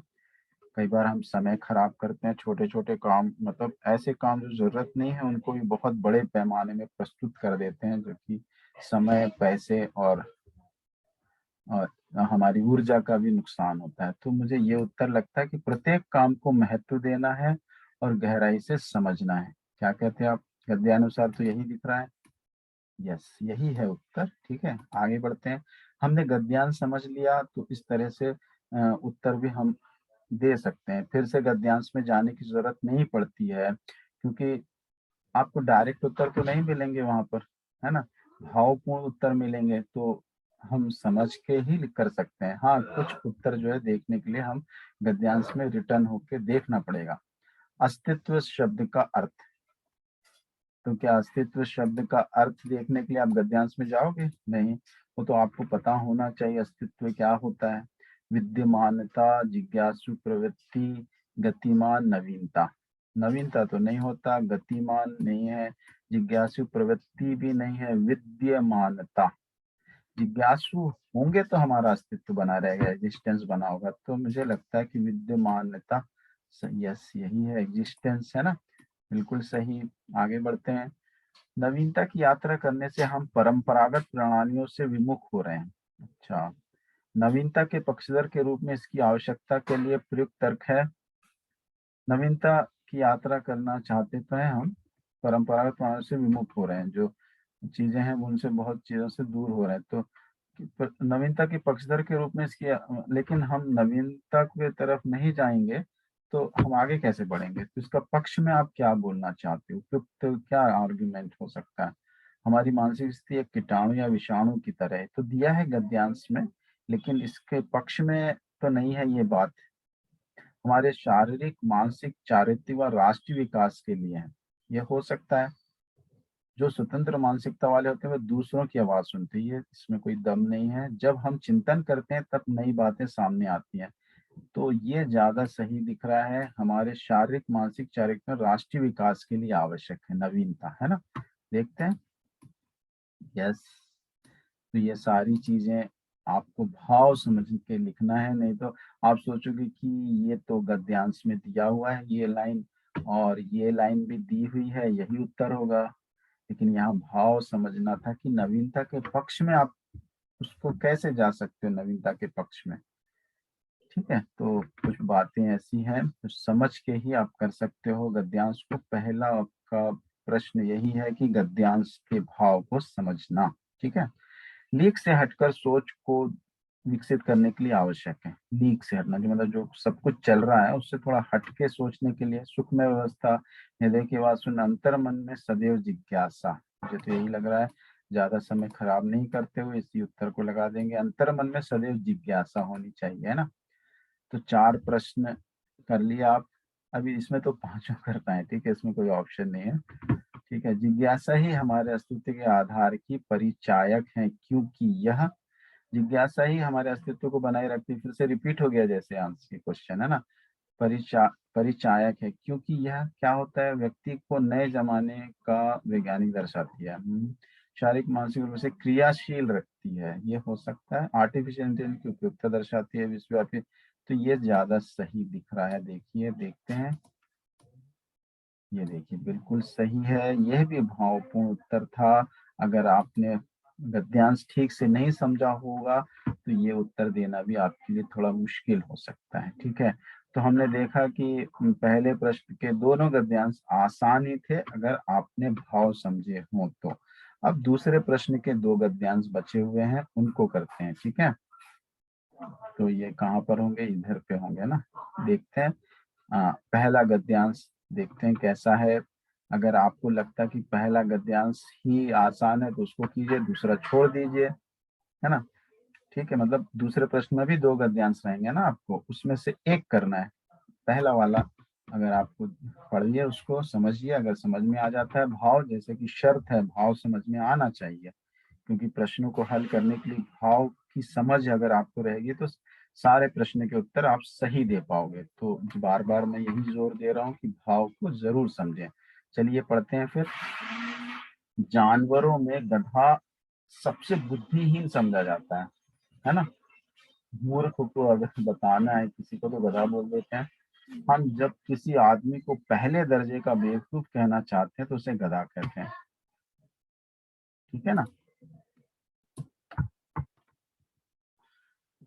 कई बार हम समय खराब करते हैं, छोटे-छोटे काम मतलब ऐसे काम जो ज़रूरत नहीं है, उनको भी बहुत बड़े पैमाने में प्रस्तुत कर देते हैं, जो कि समय, पैसे और हमारी ऊर्जा का भी नुकसान होता है। तो मुझे ये उत्तर लगता है कि प्रत्येक काम को महत्व देना है और गहराई से समझना है। क्या कहते हैं आप? गद्यानुसार तो यही दिख रहा है। यस, यही है उत्तर, ठीक है? आगे बढ़ते हैं। हमने गद्यांश समझ लिया, तो इस तरह से उत्तर भी हम दे सकते हैं। फिर से गद्यांश में जाने की ज़रूरत नहीं पड़ती है, क्योंकि आपको डायरेक्ट उत्तर तो नहीं मिलेंगे वहाँ पर, है ना? भावपूर्ण उत्तर मिलेंगे, तो हम समझ के ही कर सकते हैं। हाँ, कुछ उत्तर जो है देखने के लिए हम गद्यांश में रिटर्न होके देखना पड़ेगा। अस्तित्व शब्द का अर्थ, तो क्या अस्तित्व शब्द का अर्थ देखने के लिए आप गद्यांश में जाओगे? नहीं, वो तो आपको पता होना चाहिए अस्तित्व क्या होता है। विद्यमानता, जिज्ञासु प्रवृत्ति, गतिमान, नवीनता। नवीनता तो नहीं होता, गतिमान नहीं है, जिज्ञासु प्रवृत्ति भी नहीं है, विद्यमानता। जिज्ञासु होंगे तो हमारा अस्तित्व बना रहेगा, एग्जिस्टेंस बना होगा। तो मुझे लगता है कि विद्यमानता, यस यही है, एग्जिस्टेंस, है ना? बिल्कुल सही। आगे बढ़ते हैं। नवीनता की यात्रा करने से हम परंपरागत प्रणालियों से विमुख हो रहे हैं। अच्छा, नवीनता के पक्षधर के रूप में इसकी आवश्यकता के लिए प्रयुक्त तर्क है। नवीनता की यात्रा करना चाहते तो हैं हम, परंपरागत प्रणाली से विमुख हो रहे हैं, जो चीजें हैं वो उनसे बहुत चीजों से दूर हो रहे हैं। तो नवीनता के पक्षधर के रूप में इसकी लेकिन हम नवीनता की तरफ नहीं जाएंगे, तो हम आगे कैसे बढ़ेंगे? तो इसका पक्ष में आप क्या बोलना चाहते हो? उपयुक्त क्या आर्गुमेंट हो सकता है? हमारी मानसिक स्थिति एक कीटाणु या विषाणु की तरह है, तो दिया है गद्यांश में, लेकिन इसके पक्ष में तो नहीं है ये बात। हमारे शारीरिक, मानसिक, चारित्रिक व राष्ट्रीय विकास के लिए है। ये हो सकता है। जो स्वतंत्र मानसिकता वाले होते हैं, वो दूसरों की आवाज़ सुनते हैं, ये इसमें कोई दम नहीं है। जब हम चिंतन करते हैं, तब नई बातें सामने आती हैं। तो ये ज़्यादा सही दिख रहा है, हमारे शारीरिक, मानसिक, चारित्रिक व राष्ट्रीय विकास के लिए आवश्यक है नवीनता, है ना? देखते हैं। यस, तो ये सारी चीज़ें आपको भाव समझ के लिखना है, नहीं तो आप सोचोगे कि ये तो गद्यांश में दिया हुआ है ये लाइन, और ये लाइन भी दी हुई है, यही उत्तर होगा। लेकिन यहाँ भाव समझना था कि नवीनता के पक्ष में आप उसको कैसे जा सकते हो, नवीनता के पक्ष में। ठीक है, तो कुछ बातें ऐसी हैं, तो समझ के ही आप कर सकते हो गद्यांश को। पहला आपका प्रश्न यही है कि गद्यांश के भाव को समझना। ठीक है, लीक से हटकर सोच को विकसित करने के लिए आवश्यक है। लीक से हटना जो मतलब जो सब कुछ चल रहा है उससे थोड़ा हटके सोचने के लिए सुखमय व्यवस्था, हृदय की बात सुन, अंतर मन में सदैव जिज्ञासा। मुझे तो यही लग रहा है, ज्यादा समय खराब नहीं करते हुए इसी उत्तर को लगा देंगे, अंतर मन में सदैव जिज्ञासा होनी चाहिए, है ना। तो 4 प्रश्न कर लिया आप। अभी इसमें तो पांचों कर पाए, ठीक है, इसमें कोई ऑप्शन नहीं है। ठीक है, जिज्ञासा ही हमारे अस्तित्व के आधार की परिचायक है, क्योंकि यह जिज्ञासा ही हमारे अस्तित्व को बनाए रखती है। फिर से रिपीट हो गया जैसे आंसर क्वेश्चन, है ना। परिचायक है क्योंकि यह क्या होता है, व्यक्ति को नए जमाने का वैज्ञानिक दर्शाती है। शारीरिक मानसिक रूप से क्रियाशील रखती है, ये हो सकता है। आर्टिफिशियल इंटेलिजेंस की उपयोगिता दर्शाती है विश्वव्यापी, तो ये ज्यादा सही दिख रहा है। देखिए, देखते हैं, ये देखिए बिल्कुल सही है, यह भी भावपूर्ण उत्तर था। अगर आपने गद्यांश ठीक से नहीं समझा होगा तो ये उत्तर देना भी आपके लिए थोड़ा मुश्किल हो सकता है। ठीक है, तो हमने देखा कि पहले प्रश्न के दोनों गद्यांश आसान ही थे अगर आपने भाव समझे हो तो। अब दूसरे प्रश्न के 2 गद्यांश बचे हुए हैं, उनको करते हैं। ठीक है, तो ये कहाँ पर होंगे, इधर पे होंगे ना। देखते हैं, पहला गद्यांश देखते हैं कैसा है। अगर आपको लगता है कि पहला गद्यांश ही आसान है तो उसको कीजिए, दूसरा छोड़ दीजिए, है ना। ठीक है, मतलब दूसरे प्रश्न में भी 2 गद्यांश रहेंगे ना, आपको उसमें से एक करना है। पहला वाला अगर आपको पढ़िए, उसको समझिए, अगर समझ में आ जाता है भाव, जैसे कि शर्त है भाव समझ में आना चाहिए, क्योंकि प्रश्नों को हल करने के लिए भाव की समझ अगर आपको रहेगी तो सारे प्रश्न के उत्तर आप सही दे पाओगे। तो बार बार मैं यही जोर दे रहा हूँ कि भाव को जरूर समझें। चलिए पढ़ते हैं फिर। जानवरों में गधा सबसे बुद्धिहीन समझा जाता है ना। मूर्ख को अगर बताना है किसी को तो गधा बोल देते हैं। हम जब किसी आदमी को पहले दर्जे का बेवकूफ कहना चाहते हैं तो उसे गधा कहते हैं। ठीक है ना।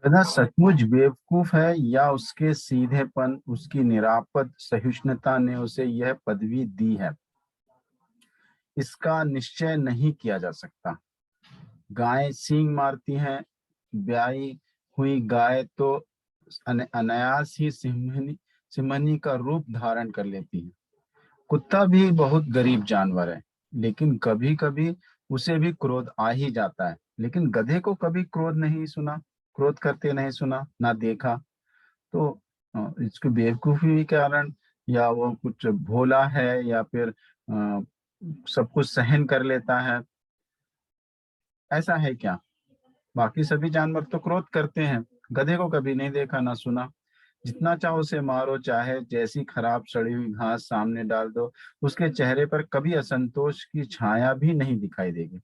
गधा सचमुच बेवकूफ है या उसके सीधेपन, उसकी निरापद सहिष्णुता ने उसे यह पदवी दी है, इसका निश्चय नहीं किया जा सकता। गायें सींग मारती हैं, ब्याई हुई गाय तो अनायास ही सिंहनी का रूप धारण कर लेती है। कुत्ता भी बहुत गरीब जानवर है, लेकिन कभी कभी उसे भी क्रोध आ ही जाता है, लेकिन गधे को कभी क्रोध नहीं सुना, क्रोध करते नहीं सुना ना देखा। तो इसके बेवकूफी के कारण, या वो कुछ भोला है, या फिर सब कुछ सहन कर लेता है, ऐसा है क्या। बाकी सभी जानवर तो क्रोध करते हैं, गधे को कभी नहीं देखा ना सुना। जितना चाहो उसे मारो, चाहे जैसी खराब सड़ी हुई घास सामने डाल दो, उसके चेहरे पर कभी असंतोष की छाया भी नहीं दिखाई देगी।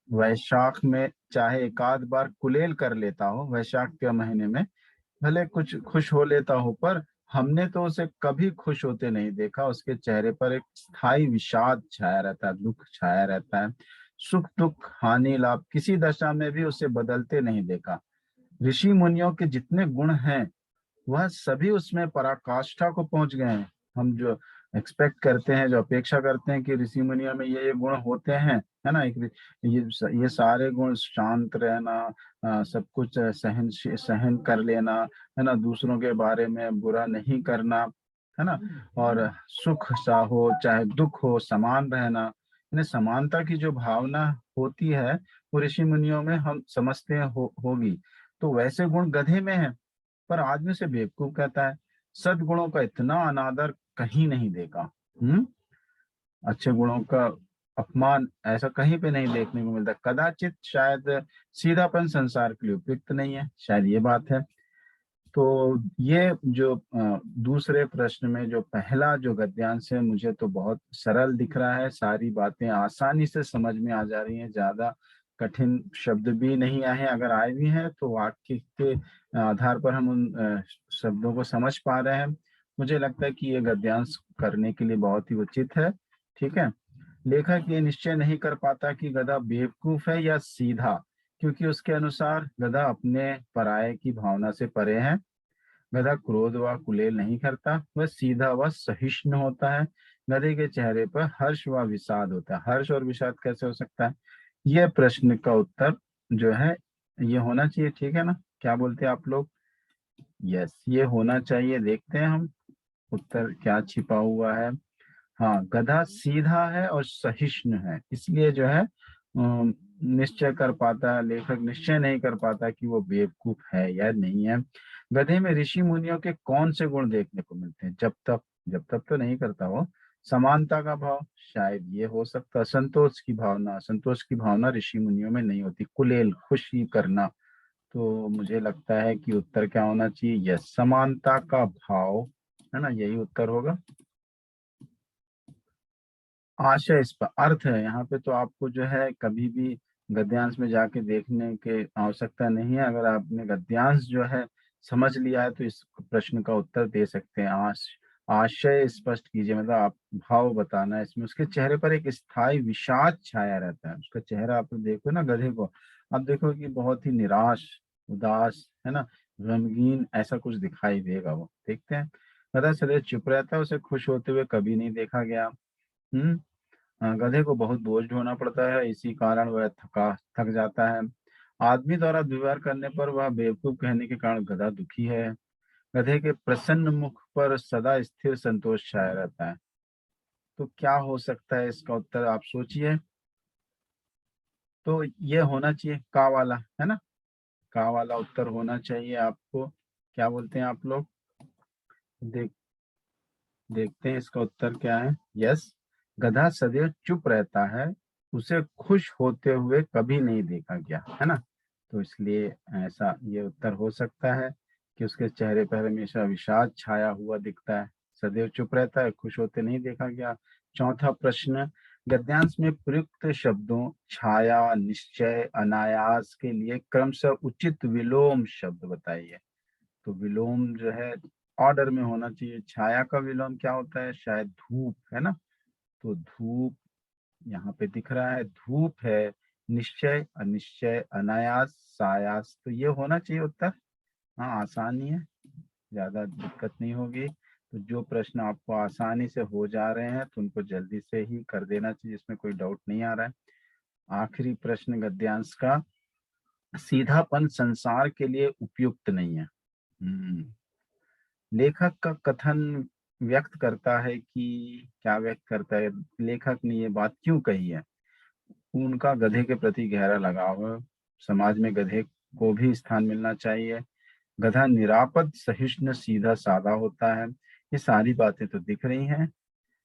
वैशाख में चाहे एक आध बार कुलेल कर लेता हो, वैशाख के महीने में भले कुछ खुश हो लेता हो, पर हमने तो उसे कभी खुश होते नहीं देखा। उसके चेहरे पर एक स्थायी विषाद छाया रहता है, दुख छाया रहता है। सुख दुख हानि लाभ किसी दशा में भी उसे बदलते नहीं देखा। ऋषि मुनियों के जितने गुण हैं वह सभी उसमें पराकाष्ठा को पहुंच गए हैं। हम जो एक्सपेक्ट करते हैं, जो अपेक्षा करते हैं कि ऋषि मुनियों में ये गुण होते हैं, है ना, एक ये सारे गुण, शांत रहना, सब कुछ सहन सहन कर लेना, है ना, दूसरों के बारे में बुरा नहीं करना, है ना, और सुख सा हो चाहे दुख हो समान रहना, यानी समानता की जो भावना होती है वो ऋषि मुनियों में हम समझते हैं होगी। तो वैसे गुण गधे में है, पर आदमी से बेवकूफ कहता है। सद्गुणों का इतना अनादर कहीं नहीं देखा। हम्म, अच्छे गुणों का अपमान ऐसा कहीं पे नहीं देखने को मिलता। कदाचित शायद सीधापन संसार के लिए उपयुक्त नहीं है, शायद ये बात है। तो ये जो दूसरे प्रश्न में जो पहला जो गद्यांश है, मुझे तो बहुत सरल दिख रहा है, सारी बातें आसानी से समझ में आ जा रही हैं, ज्यादा कठिन शब्द भी नहीं आए हैं, अगर आए भी हैं तो वाक्य के आधार पर हम उन शब्दों को समझ पा रहे हैं। मुझे लगता है कि ये गद्यांश करने के लिए बहुत ही उचित है। ठीक है, लेखक ये निश्चय नहीं कर पाता कि गधा बेवकूफ है या सीधा, क्योंकि उसके अनुसार गधा अपने पराये की भावना से परे है। गधा क्रोध व कुलेल नहीं करता, वह सीधा व सहिष्णु होता है। गधे के चेहरे पर हर्ष व विषाद होता है। हर्ष और विषाद कैसे हो सकता है? यह प्रश्न का उत्तर जो है ये होना चाहिए, ठीक है ना? क्या बोलते हैं आप लोग? यस, ये होना चाहिए। देखते हैं हम उत्तर क्या छिपा हुआ है। हाँ, गधा सीधा है और सहिष्णु है, इसलिए जो है निश्चय कर पाता है, लेखक निश्चय नहीं कर पाता कि वो बेवकूफ है या नहीं है। गधे में ऋषि मुनियों के कौन से गुण देखने को मिलते हैं? जब तक तो नहीं करता वो। समानता का भाव, शायद ये हो सकता है। संतोष की भावना ऋषि मुनियों में नहीं होती। कुलेल, खुशी करना। तो मुझे लगता है कि उत्तर क्या होना चाहिए? यस, समानता का भाव, है ना? यही उत्तर होगा। आशय इस पर अर्थ है, यहाँ पे तो आपको जो है कभी भी गद्यांश में जाके देखने की आवश्यकता नहीं है। अगर आपने गद्यांश जो है समझ लिया है तो इस प्रश्न का उत्तर दे सकते हैं। आशय स्पष्ट कीजिए, मतलब आप भाव बताना है इसमें। उसके चेहरे पर एक स्थायी विषाद छाया रहता है। उसका चेहरा आप देखो ना, गधे को आप देखो कि बहुत ही निराश, उदास, है ना, गमगीन, ऐसा कुछ दिखाई देगा वो। देखते हैं। गधा सदैव चुप रहता है, उसे खुश होते हुए कभी नहीं देखा गया। हम्म। गधे को बहुत बोझ ढोना पड़ता है, इसी कारण वह थक जाता है। आदमी द्वारा व्यवहार करने पर वह बेवकूफ कहने के कारण गधा दुखी है। गधे के प्रसन्न मुख पर सदा स्थिर संतोष छाया रहता है। तो क्या हो सकता है इसका उत्तर? आप सोचिए। तो ये होना चाहिए का वाला, है ना? का वाला उत्तर होना चाहिए आपको। क्या बोलते हैं आप लोग? देख देखते हैं इसका उत्तर क्या है। यस, गधा सदैव चुप रहता है, उसे खुश होते हुए कभी नहीं देखा गया, है ना? तो इसलिए ऐसा ये उत्तर हो सकता है कि उसके चेहरे पर हमेशा विषाद छाया हुआ दिखता है। सदैव चुप रहता है, खुश होते नहीं देखा गया। चौथा प्रश्न, गद्यांश में प्रयुक्त शब्दों छाया, निश्चय, अनायास के लिए क्रमशः उचित विलोम शब्द बताइए। तो विलोम जो है ऑर्डर में होना चाहिए। छाया का विलोम क्या होता है? शायद धूप, है ना? तो धूप यहाँ पे दिख रहा है, धूप है। निश्चय, अनिश्चय, अनायास, सायास, तो ये होना चाहिए उत्तर। हाँ, आसानी है, ज्यादा दिक्कत नहीं होगी। तो जो प्रश्न आपको आसानी से हो जा रहे हैं तो उनको जल्दी से ही कर देना चाहिए, इसमें कोई डाउट नहीं आ रहा है। आखिरी प्रश्न गद्यांश का, सीधापन संसार के लिए उपयुक्त नहीं है। लेखक का कथन व्यक्त करता है कि क्या व्यक्त करता है? लेखक ने ये बात क्यों कही है? उनका गधे के प्रति गहरा लगाव है। समाज में गधे को भी स्थान मिलना चाहिए। गधा निरापद, सहिष्णु, सीधा साधा होता है। ये सारी बातें तो दिख रही हैं।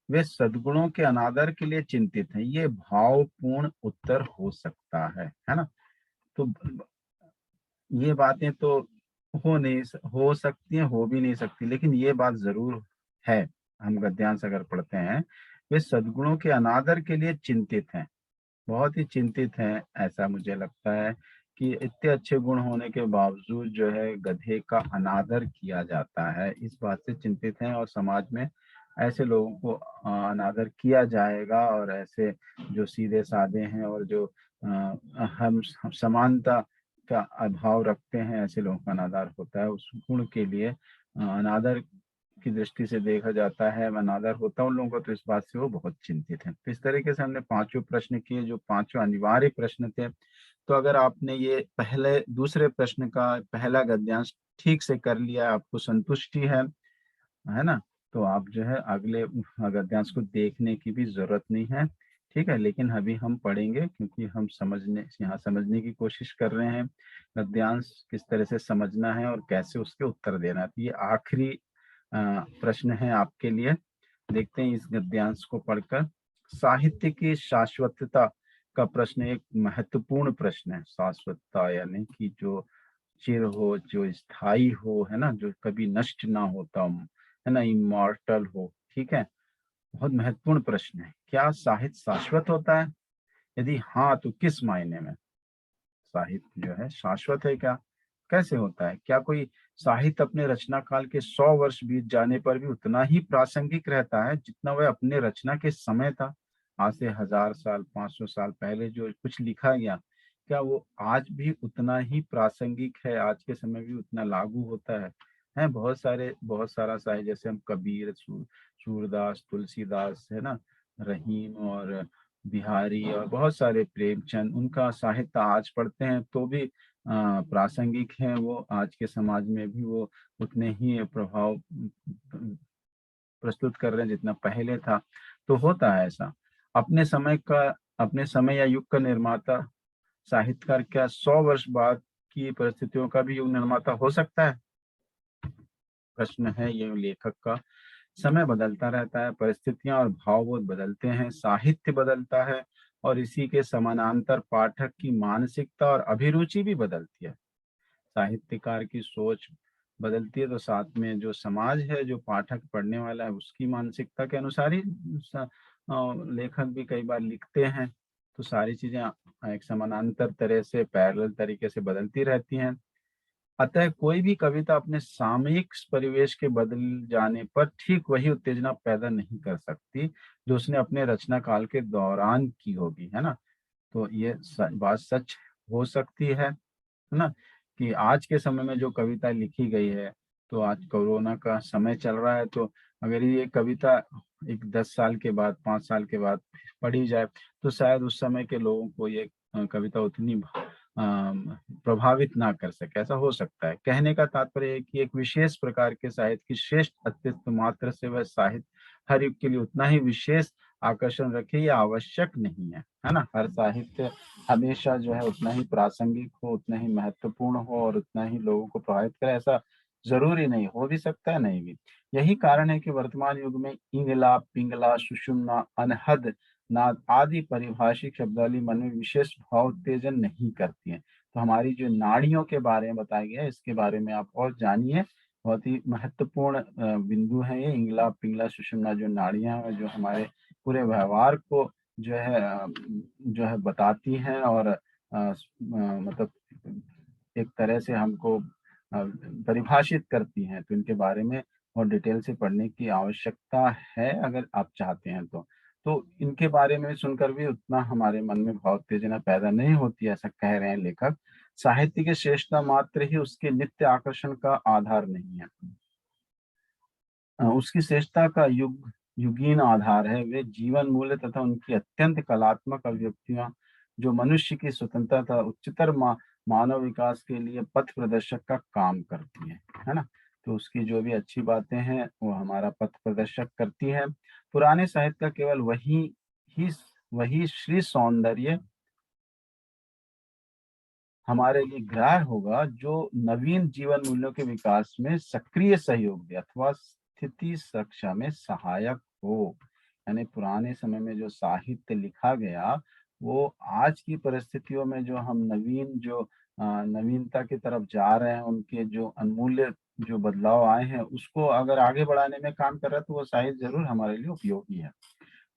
वे सद्गुणों के अनादर के लिए चिंतित हैं। ये भावपूर्ण उत्तर हो सकता है ना? तो ये बातें तो हो सकती हैं, हो भी नहीं सकती, लेकिन ये बात जरूर है। हम गद्यांश अगर पढ़ते हैं, वे सद्गुणों के अनादर के लिए चिंतित हैं, बहुत ही चिंतित हैं। ऐसा मुझे लगता है कि इतने अच्छे गुण होने के बावजूद जो है गधे का अनादर किया जाता है, इस बात से चिंतित हैं। और समाज में ऐसे लोगों को अनादर किया जाएगा, और ऐसे जो सीधे साधे हैं और जो हम समानता का अभाव रखते हैं, ऐसे लोगों का अनादर होता है। उस गुण के लिए अनादर की दृष्टि से देखा जाता है, अनादर होता है उन लोगों को, तो इस बात से वो बहुत चिंतित हैं। तो इस तरीके से हमने पांचों प्रश्न किए, जो पांचों अनिवार्य प्रश्न थे। तो अगर आपने ये दूसरे प्रश्न का पहला गद्यांश ठीक से कर लिया, आपको संतुष्टि है ना? तो आप जो है अगले गद्यांश को देखने की भी जरूरत नहीं है। ठीक है, लेकिन अभी हम पढ़ेंगे, क्योंकि हम यहाँ समझने की कोशिश कर रहे हैं गद्यांश किस तरह से समझना है और कैसे उसके उत्तर देना है। तो ये आखिरी प्रश्न है आपके लिए। देखते हैं इस गद्यांश को पढ़कर। साहित्य की शाश्वतता का प्रश्न एक महत्वपूर्ण प्रश्न है। शाश्वतता यानी कि जो चिर हो, जो स्थायी हो, है ना, जो कभी नष्ट ना होता हो, है ना, इमॉर्टल हो। ठीक है, बहुत महत्वपूर्ण प्रश्न है। क्या साहित्य शाश्वत होता है? यदि हाँ, तो किस मायने में साहित्य जो है शाश्वत है? क्या, कैसे होता है? क्या कोई साहित्य अपने रचना काल के 100 वर्ष बीत जाने पर भी उतना ही प्रासंगिक रहता है जितना वह अपने रचना के समय था? आज से 1000 साल, 500 साल पहले जो कुछ लिखा गया, क्या वो आज भी उतना ही प्रासंगिक है? आज के समय भी उतना लागू होता है? हैं बहुत सारा साहित्य, जैसे हम कबीर, सूरदास, तुलसीदास, है ना, रहीम और बिहारी और बहुत सारे, प्रेमचंद, उनका साहित्य आज पढ़ते हैं तो भी प्रासंगिक है। वो आज के समाज में भी वो उतने ही प्रभाव प्रस्तुत कर रहे हैं जितना पहले था। तो होता है ऐसा। अपने समय का अपने समय या युग का निर्माता साहित्यकार क्या 100 वर्ष बाद की परिस्थितियों का भी युग निर्माता हो सकता है? प्रश्न है ये लेखक का। समय बदलता रहता है, परिस्थितियां और भावबोध बदलते हैं, साहित्य बदलता है और इसी के समानांतर पाठक की मानसिकता और अभिरुचि भी बदलती है। साहित्यकार की सोच बदलती है तो साथ में जो समाज है, जो पाठक पढ़ने वाला है, उसकी मानसिकता के अनुसार ही लेखक भी कई बार लिखते हैं। तो सारी चीजें एक समानांतर तरह से, पैरेलल तरीके से बदलती रहती हैं। अतः कोई भी कविता अपने सामयिक परिवेश के बदल जाने पर ठीक वही उत्तेजना पैदा नहीं कर सकती जो उसने अपने रचना काल के दौरान की होगी, है ना। तो ये बात सच हो सकती है ना, कि आज के समय में जो कविता लिखी गई है, तो आज कोरोना का समय चल रहा है, तो अगर ये कविता एक 10 साल के बाद, 5 साल के बाद पढ़ी जाए, तो शायद उस समय के लोगों को ये कविता उतनी प्रभावित ना कर सके। ऐसा हो सकता है। कहने का तात्पर्य है कि एक विशेष प्रकार के साहित्य की श्रेष्ठ अस्तित्व मात्र से वह साहित्य हर युग के लिए उतना ही विशेष आकर्षण रखे, ये आवश्यक नहीं है ना। हर साहित्य हमेशा जो है उतना ही प्रासंगिक हो, उतना ही महत्वपूर्ण हो और उतना ही लोगों को प्रभावित करे, ऐसा जरूरी नहीं। हो भी सकता है, नहीं भी। यही कारण है कि वर्तमान युग में इंगला, पिंगला, सुषुम्ना, अनहद, नाद आदि परिभाषिक शब्दावली मन में विशेष भाव उत्तेजन नहीं करती हैं। तो हमारी जो नाड़ियों के बारे में बताया गया है, इसके बारे में आप और जानिए। बहुत ही महत्वपूर्ण बिंदु है ये। इंगला, पिंगला, सुषुम्ना जो नाड़ियां हैं, जो हमारे पूरे व्यवहार को जो है बताती हैं और मतलब एक तरह से हमको परिभाषित करती हैं। तो इनके बारे में और डिटेल से पढ़ने की आवश्यकता है, अगर आप चाहते हैं तो। तो इनके बारे में सुनकर भी उतना हमारे मन में भाव उत्तेजना पैदा नहीं होती, ऐसा कह रहे हैं लेखक। साहित्य की श्रेष्ठता मात्र ही उसके नित्य आकर्षण का आधार नहीं है। उसकी श्रेष्ठता का युगीन आधार है। वे जीवन मूल्य तथा उनकी अत्यंत कलात्मक अभिव्यक्तियां जो मनुष्य की स्वतंत्रता, उच्चतर मानव विकास के लिए पथ प्रदर्शक का काम करती है ना। तो उसकी जो भी अच्छी बातें हैं वो हमारा पथ प्रदर्शक करती है। पुराने साहित्य का केवल ही वही श्री सौंदर्य हमारे लिए ग्राह्य होगा जो नवीन जीवन मूल्यों के विकास में सक्रिय सहयोग दे अथवा स्थिति सुरक्षा में सहायक हो। यानी पुराने समय में जो साहित्य लिखा गया, वो आज की परिस्थितियों में जो हम नवीनता की तरफ जा रहे हैं, उनके जो अनमूल्य जो बदलाव आए हैं, उसको अगर आगे बढ़ाने में काम कर रहा है, तो वो साहित्य जरूर हमारे लिए उपयोगी है।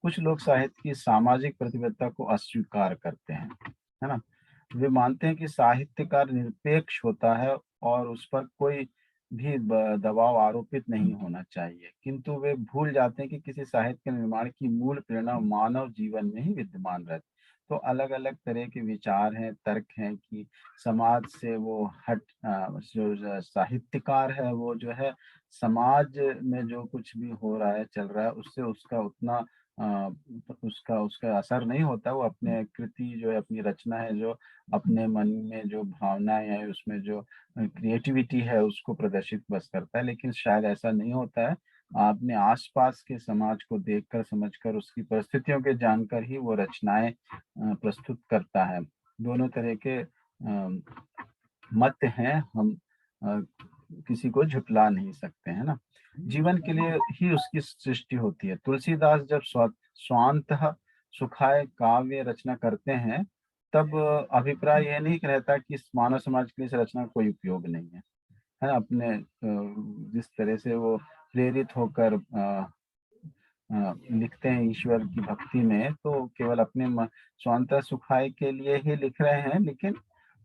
कुछ लोग साहित्य की सामाजिक प्रतिबद्धता को अस्वीकार करते हैं, है ना। वे मानते हैं कि साहित्यकार निरपेक्ष होता है और उस पर कोई भी दबाव आरोपित नहीं होना चाहिए, किंतु वे भूल जाते हैं कि किसी साहित्य के निर्माण की मूल प्रेरणा मानव जीवन में ही विद्यमान रहती। तो अलग अलग तरह के विचार हैं, तर्क हैं कि समाज से वो जो साहित्यकार है, वो जो है समाज में जो कुछ भी हो रहा है, चल रहा है, उससे उसका उतना अ, उसका उसका असर नहीं होता। वो अपने कृति जो है, अपनी रचना है, जो अपने मन में जो भावनाएं है, उसमें जो क्रिएटिविटी है, उसको प्रदर्शित बस करता है। लेकिन शायद ऐसा नहीं होता है। अपने आसपास के समाज को देखकर, समझकर, उसकी परिस्थितियों के जानकर ही वो रचनाएं प्रस्तुत करता है। दोनों तरह के मत हैं। हम अ, किसी को झुटला नहीं सकते, है ना। जीवन के लिए ही उसकी सृष्टि होती है। तुलसीदास जब स्वांत सुखाय काव्य रचना करते हैं, तब अभिप्राय यह नहीं रहता कि इस मानव समाज के लिए इस रचना का कोई उपयोग नहीं है ना। अपने जिस तरह से वो प्रेरित होकर लिखते हैं ईश्वर की भक्ति में, तो केवल अपने स्वांतः सुखाय के लिए ही लिख रहे हैं, लेकिन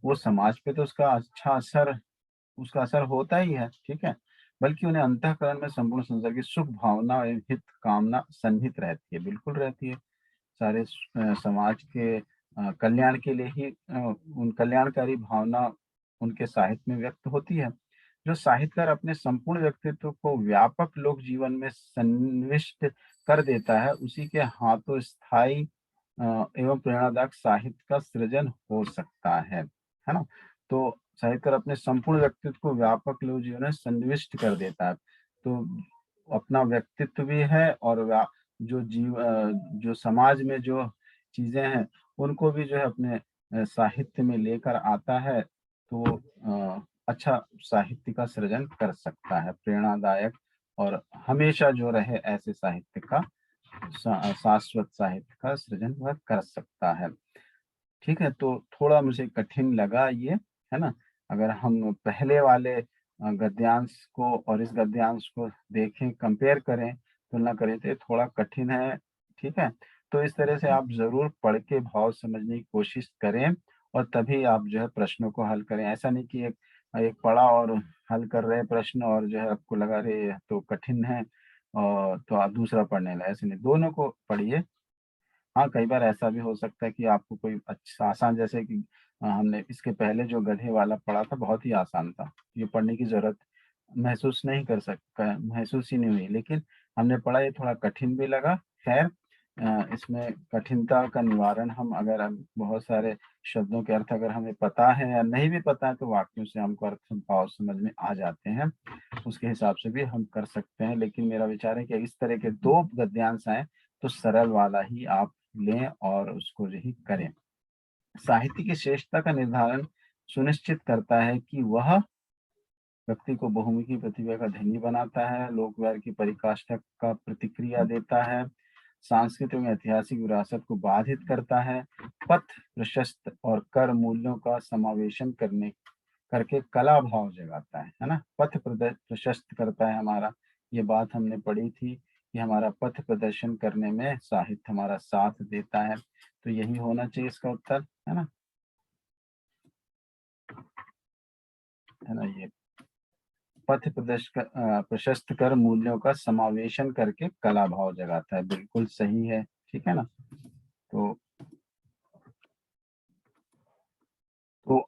वो समाज पे तो उसका असर होता ही है, ठीक है। बल्कि उन्हें अंतःकरण में संपूर्ण संसार की सुख भावना एवं हित कामना सन्निहित रहती है, बिल्कुल रहती है। सारे समाज के कल्याण के लिए ही उन कल्याणकारी भावना उनके साहित्य में व्यक्त होती है। जो साहित्यकार अपने संपूर्ण व्यक्तित्व को व्यापक लोक जीवन में सन्निविष्ट कर देता है, उसी के हाथों स्थायी एवं प्रेरणादायक साहित्य का सृजन हो सकता है ना? तो साहित्यकार अपने संपूर्ण व्यक्तित्व को व्यापक लोक जीवन में सन्निविष्ट कर देता है। तो अपना व्यक्तित्व भी है और जो समाज में जो चीज़ें हैं, उनको भी जो है अपने साहित्य में लेकर आता है, तो अच्छा साहित्य का सृजन कर सकता है, प्रेरणादायक और हमेशा जो रहे ऐसे साहित्य का शाश्वत साहित्य का सृजन वह कर सकता है। ठीक है, तो थोड़ा मुझे कठिन लगा ये, है ना? अगर हम पहले वाले गद्यांश को और इस गद्यांश को देखें, कंपेयर करें, तुलना करें तो ये थोड़ा कठिन है, ठीक है? तो इस तरह से आप ज़रूर पढ़ के भाव समझने की कोशिश करें और तभी आप जो है प्रश्नों को हल करें। ऐसा नहीं कि एक एक पढ़ा और हल कर रहे हैं प्रश्न और जो है आपको लगा अरे! ये तो कठिन है और तो आप दूसरा पढ़ने लगे, ऐसे नहीं, दोनों को पढ़िए। हाँ, कई बार ऐसा भी हो सकता है कि आपको कोई अच्छा आसान जैसे कि हमने इसके पहले जो गधे वाला पढ़ा था बहुत ही आसान था। ये पढ़ने की ज़रूरत महसूस ही नहीं हुई। लेकिन हमने पढ़ा ये थोड़ा कठिन भी लगा। ख़ैर इसमें कठिनता का निवारण हम बहुत सारे शब्दों के अर्थ अगर हमें पता है या नहीं भी पता है तो वाक्यों से हमको अर्थ भाव समझ में आ जाते हैं। उसके हिसाब से भी हम कर सकते हैं। लेकिन मेरा विचार है कि इस तरह के 2 गद्यांश आएँ तो सरल वाला ही आप लें और उसको जो ही करें। साहित्य की श्रेष्ठता का निर्धारण सुनिश्चित करता है कि वह व्यक्ति को बहुमुखी प्रतिभा का धनी बनाता है, लोक व्यवहार की परिकाष्ठा का प्रतिक्रिया देता है, सांस्कृतिक एवं ऐतिहासिक विरासत को बाधित करता है, पथ, प्रशस्त और कर मूल्यों का समावेशन करने करके कला भाव जगाता है ना? पथ प्रशस्त करता है हमारा, ये बात हमने पढ़ी थी कि हमारा पथ प्रदर्शन करने में साहित्य हमारा साथ देता है। तो यही होना चाहिए इसका उत्तर, है ना? है ना? ये प्रशस्त कर मूल्यों का समावेशन करके कला भाव जगाता है, बिल्कुल सही है, ठीक है ना? तो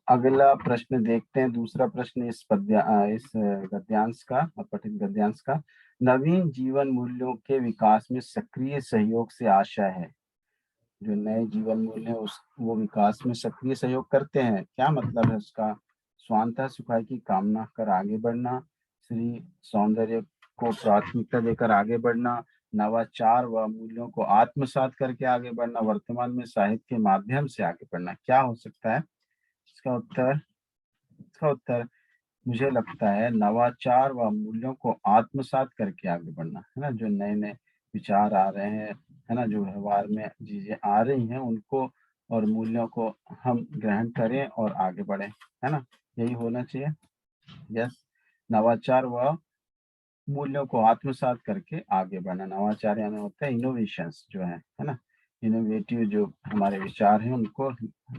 अगला प्रश्न देखते हैं, दूसरा प्रश्न इस गद्यांश का पठित गद्यांश का। नवीन जीवन मूल्यों के विकास में सक्रिय सहयोग से आशा है। जो नए जीवन मूल्य है उस वो विकास में सक्रिय सहयोग करते हैं। क्या मतलब है उसका? स्वांतः सुखाय की कामना कर आगे बढ़ना, श्री सौंदर्य को प्राथमिकता देकर आगे बढ़ना, नवाचार व मूल्यों को आत्मसात करके आगे बढ़ना, वर्तमान में साहित्य के माध्यम से आगे बढ़ना। क्या हो सकता है? इसका उत्तर इसका उत्तर मुझे लगता है नवाचार व मूल्यों को आत्मसात करके आगे बढ़ना, है ना? जो नए-नए विचार आ रहे हैं, है ना? जो व्यवहार में चीज़ें आ रही हैं उनको और मूल्यों को हम ग्रहण करें और आगे बढ़ें, है ना? यही होना चाहिए। यस, नवाचार व मूल्यों को आत्मसात करके आगे बढ़ना। नवाचार यानी होता है इनोवेशंस जो है ना? इनोवेटिव जो हमारे विचार हैं उनको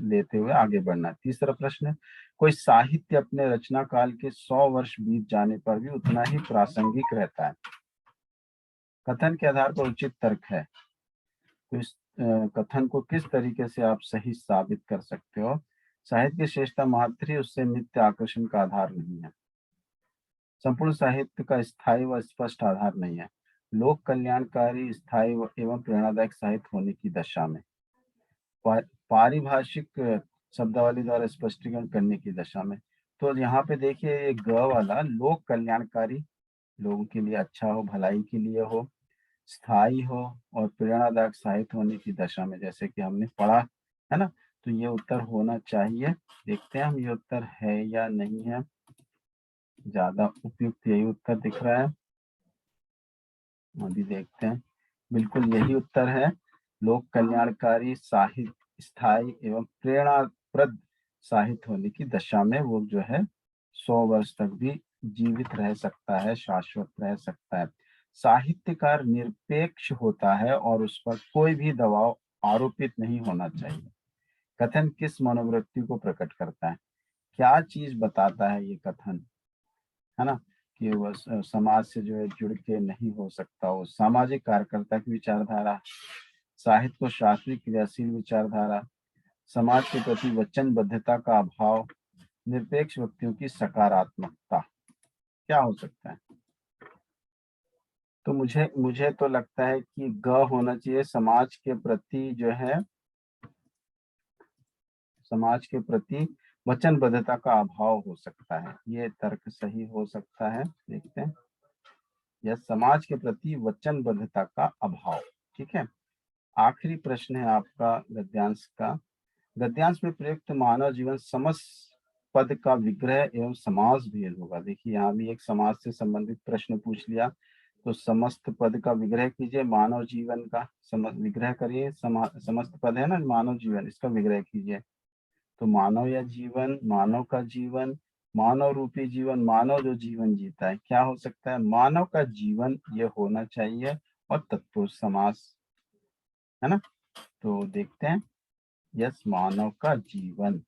लेते हुए आगे बढ़ना। तीसरा प्रश्न है, कोई साहित्य अपने रचना काल के 100 वर्ष बीत जाने पर भी उतना ही प्रासंगिक रहता है। कथन के आधार पर उचित तर्क है। तो इस कथन को किस तरीके से आप सही साबित कर सकते हो? साहित्य की श्रेष्ठता मात्र ही उससे नित्य आकर्षण का आधार नहीं है। संपूर्ण साहित्य का स्थायी व स्पष्ट आधार नहीं है। लोक कल्याणकारी, स्थायी एवं प्रेरणादायक साहित्य होने की दशा में पारिभाषिक शब्दावली द्वारा स्पष्टीकरण करने की दशा में। तो यहाँ पे देखिए ये ग वाला लोक कल्याणकारी, लोगों के लिए अच्छा हो, भलाई के लिए हो, स्थायी हो और प्रेरणादायक साहित्य होने की दशा में, जैसे कि हमने पढ़ा, है ना? तो ये उत्तर होना चाहिए। देखते हैं हम ये उत्तर है या नहीं है। ज़्यादा उपयुक्त यही उत्तर दिख रहा है। अभी देखते हैं। बिल्कुल यही उत्तर है। लोक कल्याणकारी साहित्य स्थायी एवं प्रेरणाप्रद साहित्य होने की दशा में वो जो है 100 वर्ष तक भी जीवित रह सकता है, शाश्वत रह सकता है। साहित्यकार निरपेक्ष होता है और उस पर कोई भी दबाव आरोपित नहीं होना चाहिए। कथन किस मनोवृत्ति को प्रकट करता है? क्या चीज़ बताता है ये कथन? है ना? कि वह समाज से जो है जुड़ के नहीं हो सकता, वो सामाजिक कार्यकर्ता की विचारधारा, साहित्य को शास्त्रीय क्रियाशील विचारधारा, समाज के प्रति वचनबद्धता का अभाव, निरपेक्ष व्यक्तियों की सकारात्मकता। क्या हो सकता है? तो मुझे मुझे तो लगता है कि ग होना चाहिए, समाज के प्रति जो है, समाज के प्रति वचनबद्धता का अभाव हो सकता है। ये तर्क सही हो सकता है, देखते हैं। यह समाज के प्रति वचनबद्धता का अभाव, ठीक है। आखिरी प्रश्न है आपका गद्यांश का। गद्यांश में प्रयुक्त मानव जीवन समस्त पद का विग्रह एवं समास भेद होगा। देखिए यहाँ भी एक समाज से संबंधित प्रश्न पूछ लिया, तो समस्त पद का विग्रह कीजिए, मानव जीवन का विग्रह करिए। समस्त पद है ना, मानव जीवन, इसका विग्रह कीजिए। तो मानव या जीवन, मानव का जीवन, मानव रूपी जीवन, मानव जो जीवन जीता है, क्या हो सकता है? मानव का जीवन ये होना चाहिए, और तत्पुरुष समास, है ना। तो देखते हैं, यस, मानव का जीवन।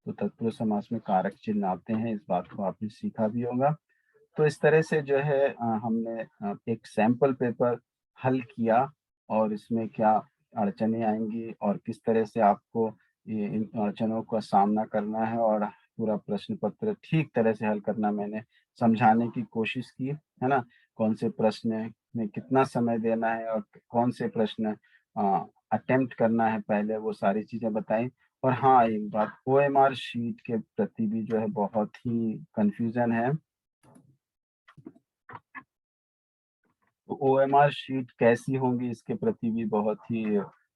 तो तत्पुरुष समास में कारक चिन्ह आते हैं, इस बात को आपने सीखा भी होगा। तो इस तरह से जो है हमने एक सैंपल पेपर हल किया, और इसमें क्या अड़चनें आएंगी और किस तरह से आपको ये इन अड़चनों का सामना करना है, और पूरा प्रश्न पत्र ठीक तरह से हल करना मैंने समझाने की कोशिश की, है ना। कौन से प्रश्न में कितना समय देना है, और कौन से प्रश्न अटेम्प्ट करना है पहले, वो सारी चीज़ें बताई। और हाँ, एक बात, ओएमआर शीट के प्रति भी जो है बहुत ही कन्फ्यूज़न है। तो ओएमआर शीट कैसी होंगी, इसके प्रति भी बहुत ही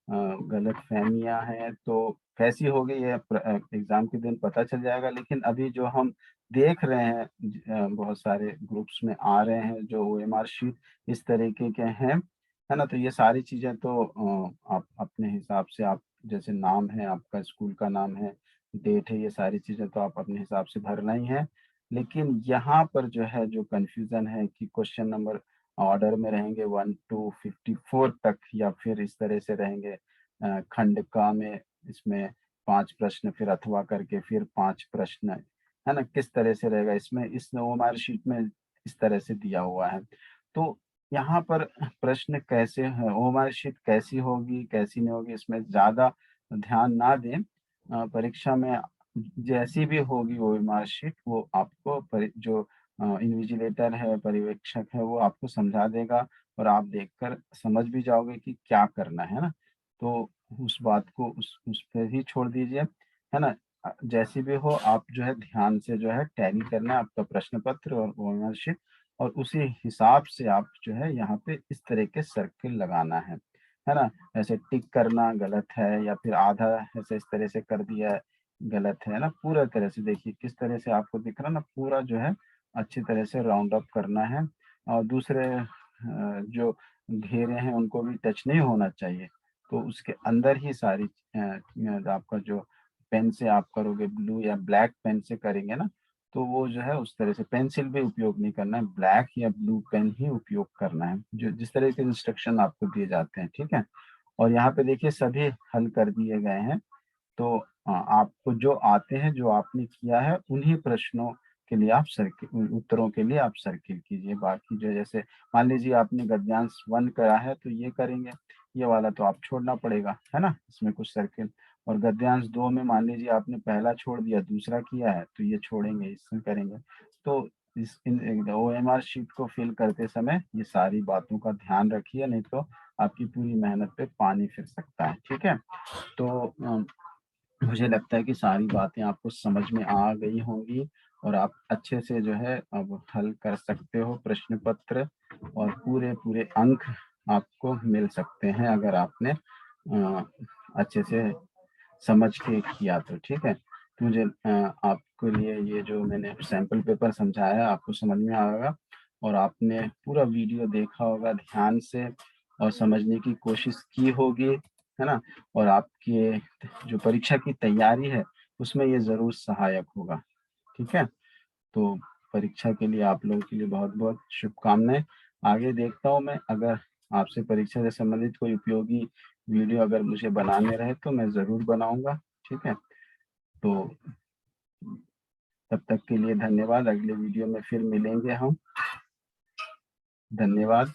गलतफ़हमियाँ हैं। तो कैसी होगी ये एग्ज़ाम के दिन पता चल जाएगा, लेकिन अभी जो हम देख रहे हैं बहुत सारे ग्रुप्स में आ रहे हैं जो ओएमआर शीट इस तरीके के हैं, है ना? तो ये सारी चीज़ें तो आप अपने हिसाब से, आप जैसे नाम है, आपका स्कूल का नाम है, डेट है, ये सारी चीज़ें तो आप अपने हिसाब से भरना ही है। लेकिन यहाँ पर जो है, जो कन्फ्यूज़न है कि क्वेश्चन नंबर ऑर्डर में रहेंगे 1 टू 54 तक, या फिर इस तरह से रहेंगे खंड का में, इसमें 5 प्रश्न फिर अथवा करके फिर 5 प्रश्न, है ना? किस तरह से रहेगा इसमें, इस ओएमआर शीट में इस तरह से दिया हुआ है। तो यहाँ पर प्रश्न कैसे है, ओएमआर शीट कैसी होगी, कैसी नहीं होगी, इसमें ज़्यादा ध्यान ना दें। परीक्षा में जैसी भी होगी ओएमआर शीट, वो आपको जो इन्विजिलेटर है, पर्यवेक्षक है, वो आपको समझा देगा, और आप देखकर समझ भी जाओगे कि क्या करना है ना? तो उस बात को उस पे ही छोड़ दीजिए, है ना? जैसी भी हो, आप जो है ध्यान से जो है टैली करना है आपका प्रश्न पत्र और ओएमआर शीट, और उसी हिसाब से आप जो है यहाँ पे इस तरह के सर्किल लगाना है ना? ऐसे टिक करना गलत है, या फिर आधा ऐसे इस तरह से कर दिया है, गलत है ना? पूरा तरह से देखिए किस तरह से आपको दिख रहा है ना, पूरा जो है अच्छी तरह से राउंड अप करना है, और दूसरे जो घेरे हैं उनको भी टच नहीं होना चाहिए। तो उसके अंदर ही सारी आपका जो पेन से आप करोगे, ब्लू या ब्लैक पेन से करेंगे ना, तो वो जो है उस तरह से पेंसिल भी उपयोग नहीं करना है, ब्लैक या ब्लू पेन ही उपयोग करना है, जो जिस तरह के इंस्ट्रक्शन आपको दिए जाते हैं, ठीक है? और यहाँ पे देखिए सभी हल कर दिए गए हैं। तो आपको जो आते हैं, जो आपने किया है, उन्हीं प्रश्नों के लिए आप सर्किल, उत्तरों के लिए आप सर्किल कीजिए। बाकी जो, जैसे मान लीजिए आपने गद्यांश 1 करा है तो ये करेंगे, ये वाला तो आप छोड़ना पड़ेगा, है ना? इसमें कुछ सर्किल। और गद्यांश 2 में मान लीजिए आपने पहला छोड़ दिया, दूसरा किया है, तो ये छोड़ेंगे, इसमें करेंगे। तो इस इन ओएमआर शीट को फिल करते समय ये सारी बातों का ध्यान रखिए, नहीं तो आपकी पूरी मेहनत पे पानी फिर सकता है, ठीक है? तो मुझे लगता है कि सारी बातें आपको समझ में आ गई होंगी, और आप अच्छे से जो है अब हल कर सकते हो प्रश्न पत्र, और पूरे अंक आपको मिल सकते हैं अगर आपने अच्छे से समझ के किया तो, ठीक है। तो मुझे आपके लिए ये जो मैंने सैंपल पेपर समझाया आपको समझ में आएगा, और आपने पूरा वीडियो देखा होगा ध्यान से, और समझने की कोशिश की होगी, है ना? और आपके जो परीक्षा की तैयारी है, उसमें ये ज़रूर सहायक होगा, ठीक है? तो परीक्षा के लिए आप लोगों के लिए बहुत-बहुत शुभकामनाएँ। आगे देखता हूँ मैं, अगर आपसे परीक्षा से संबंधित कोई उपयोगी वीडियो अगर मुझे बनाने रहे तो मैं ज़रूर बनाऊँगा, ठीक है? तो तब तक के लिए धन्यवाद, अगले वीडियो में फिर मिलेंगे हम। धन्यवाद।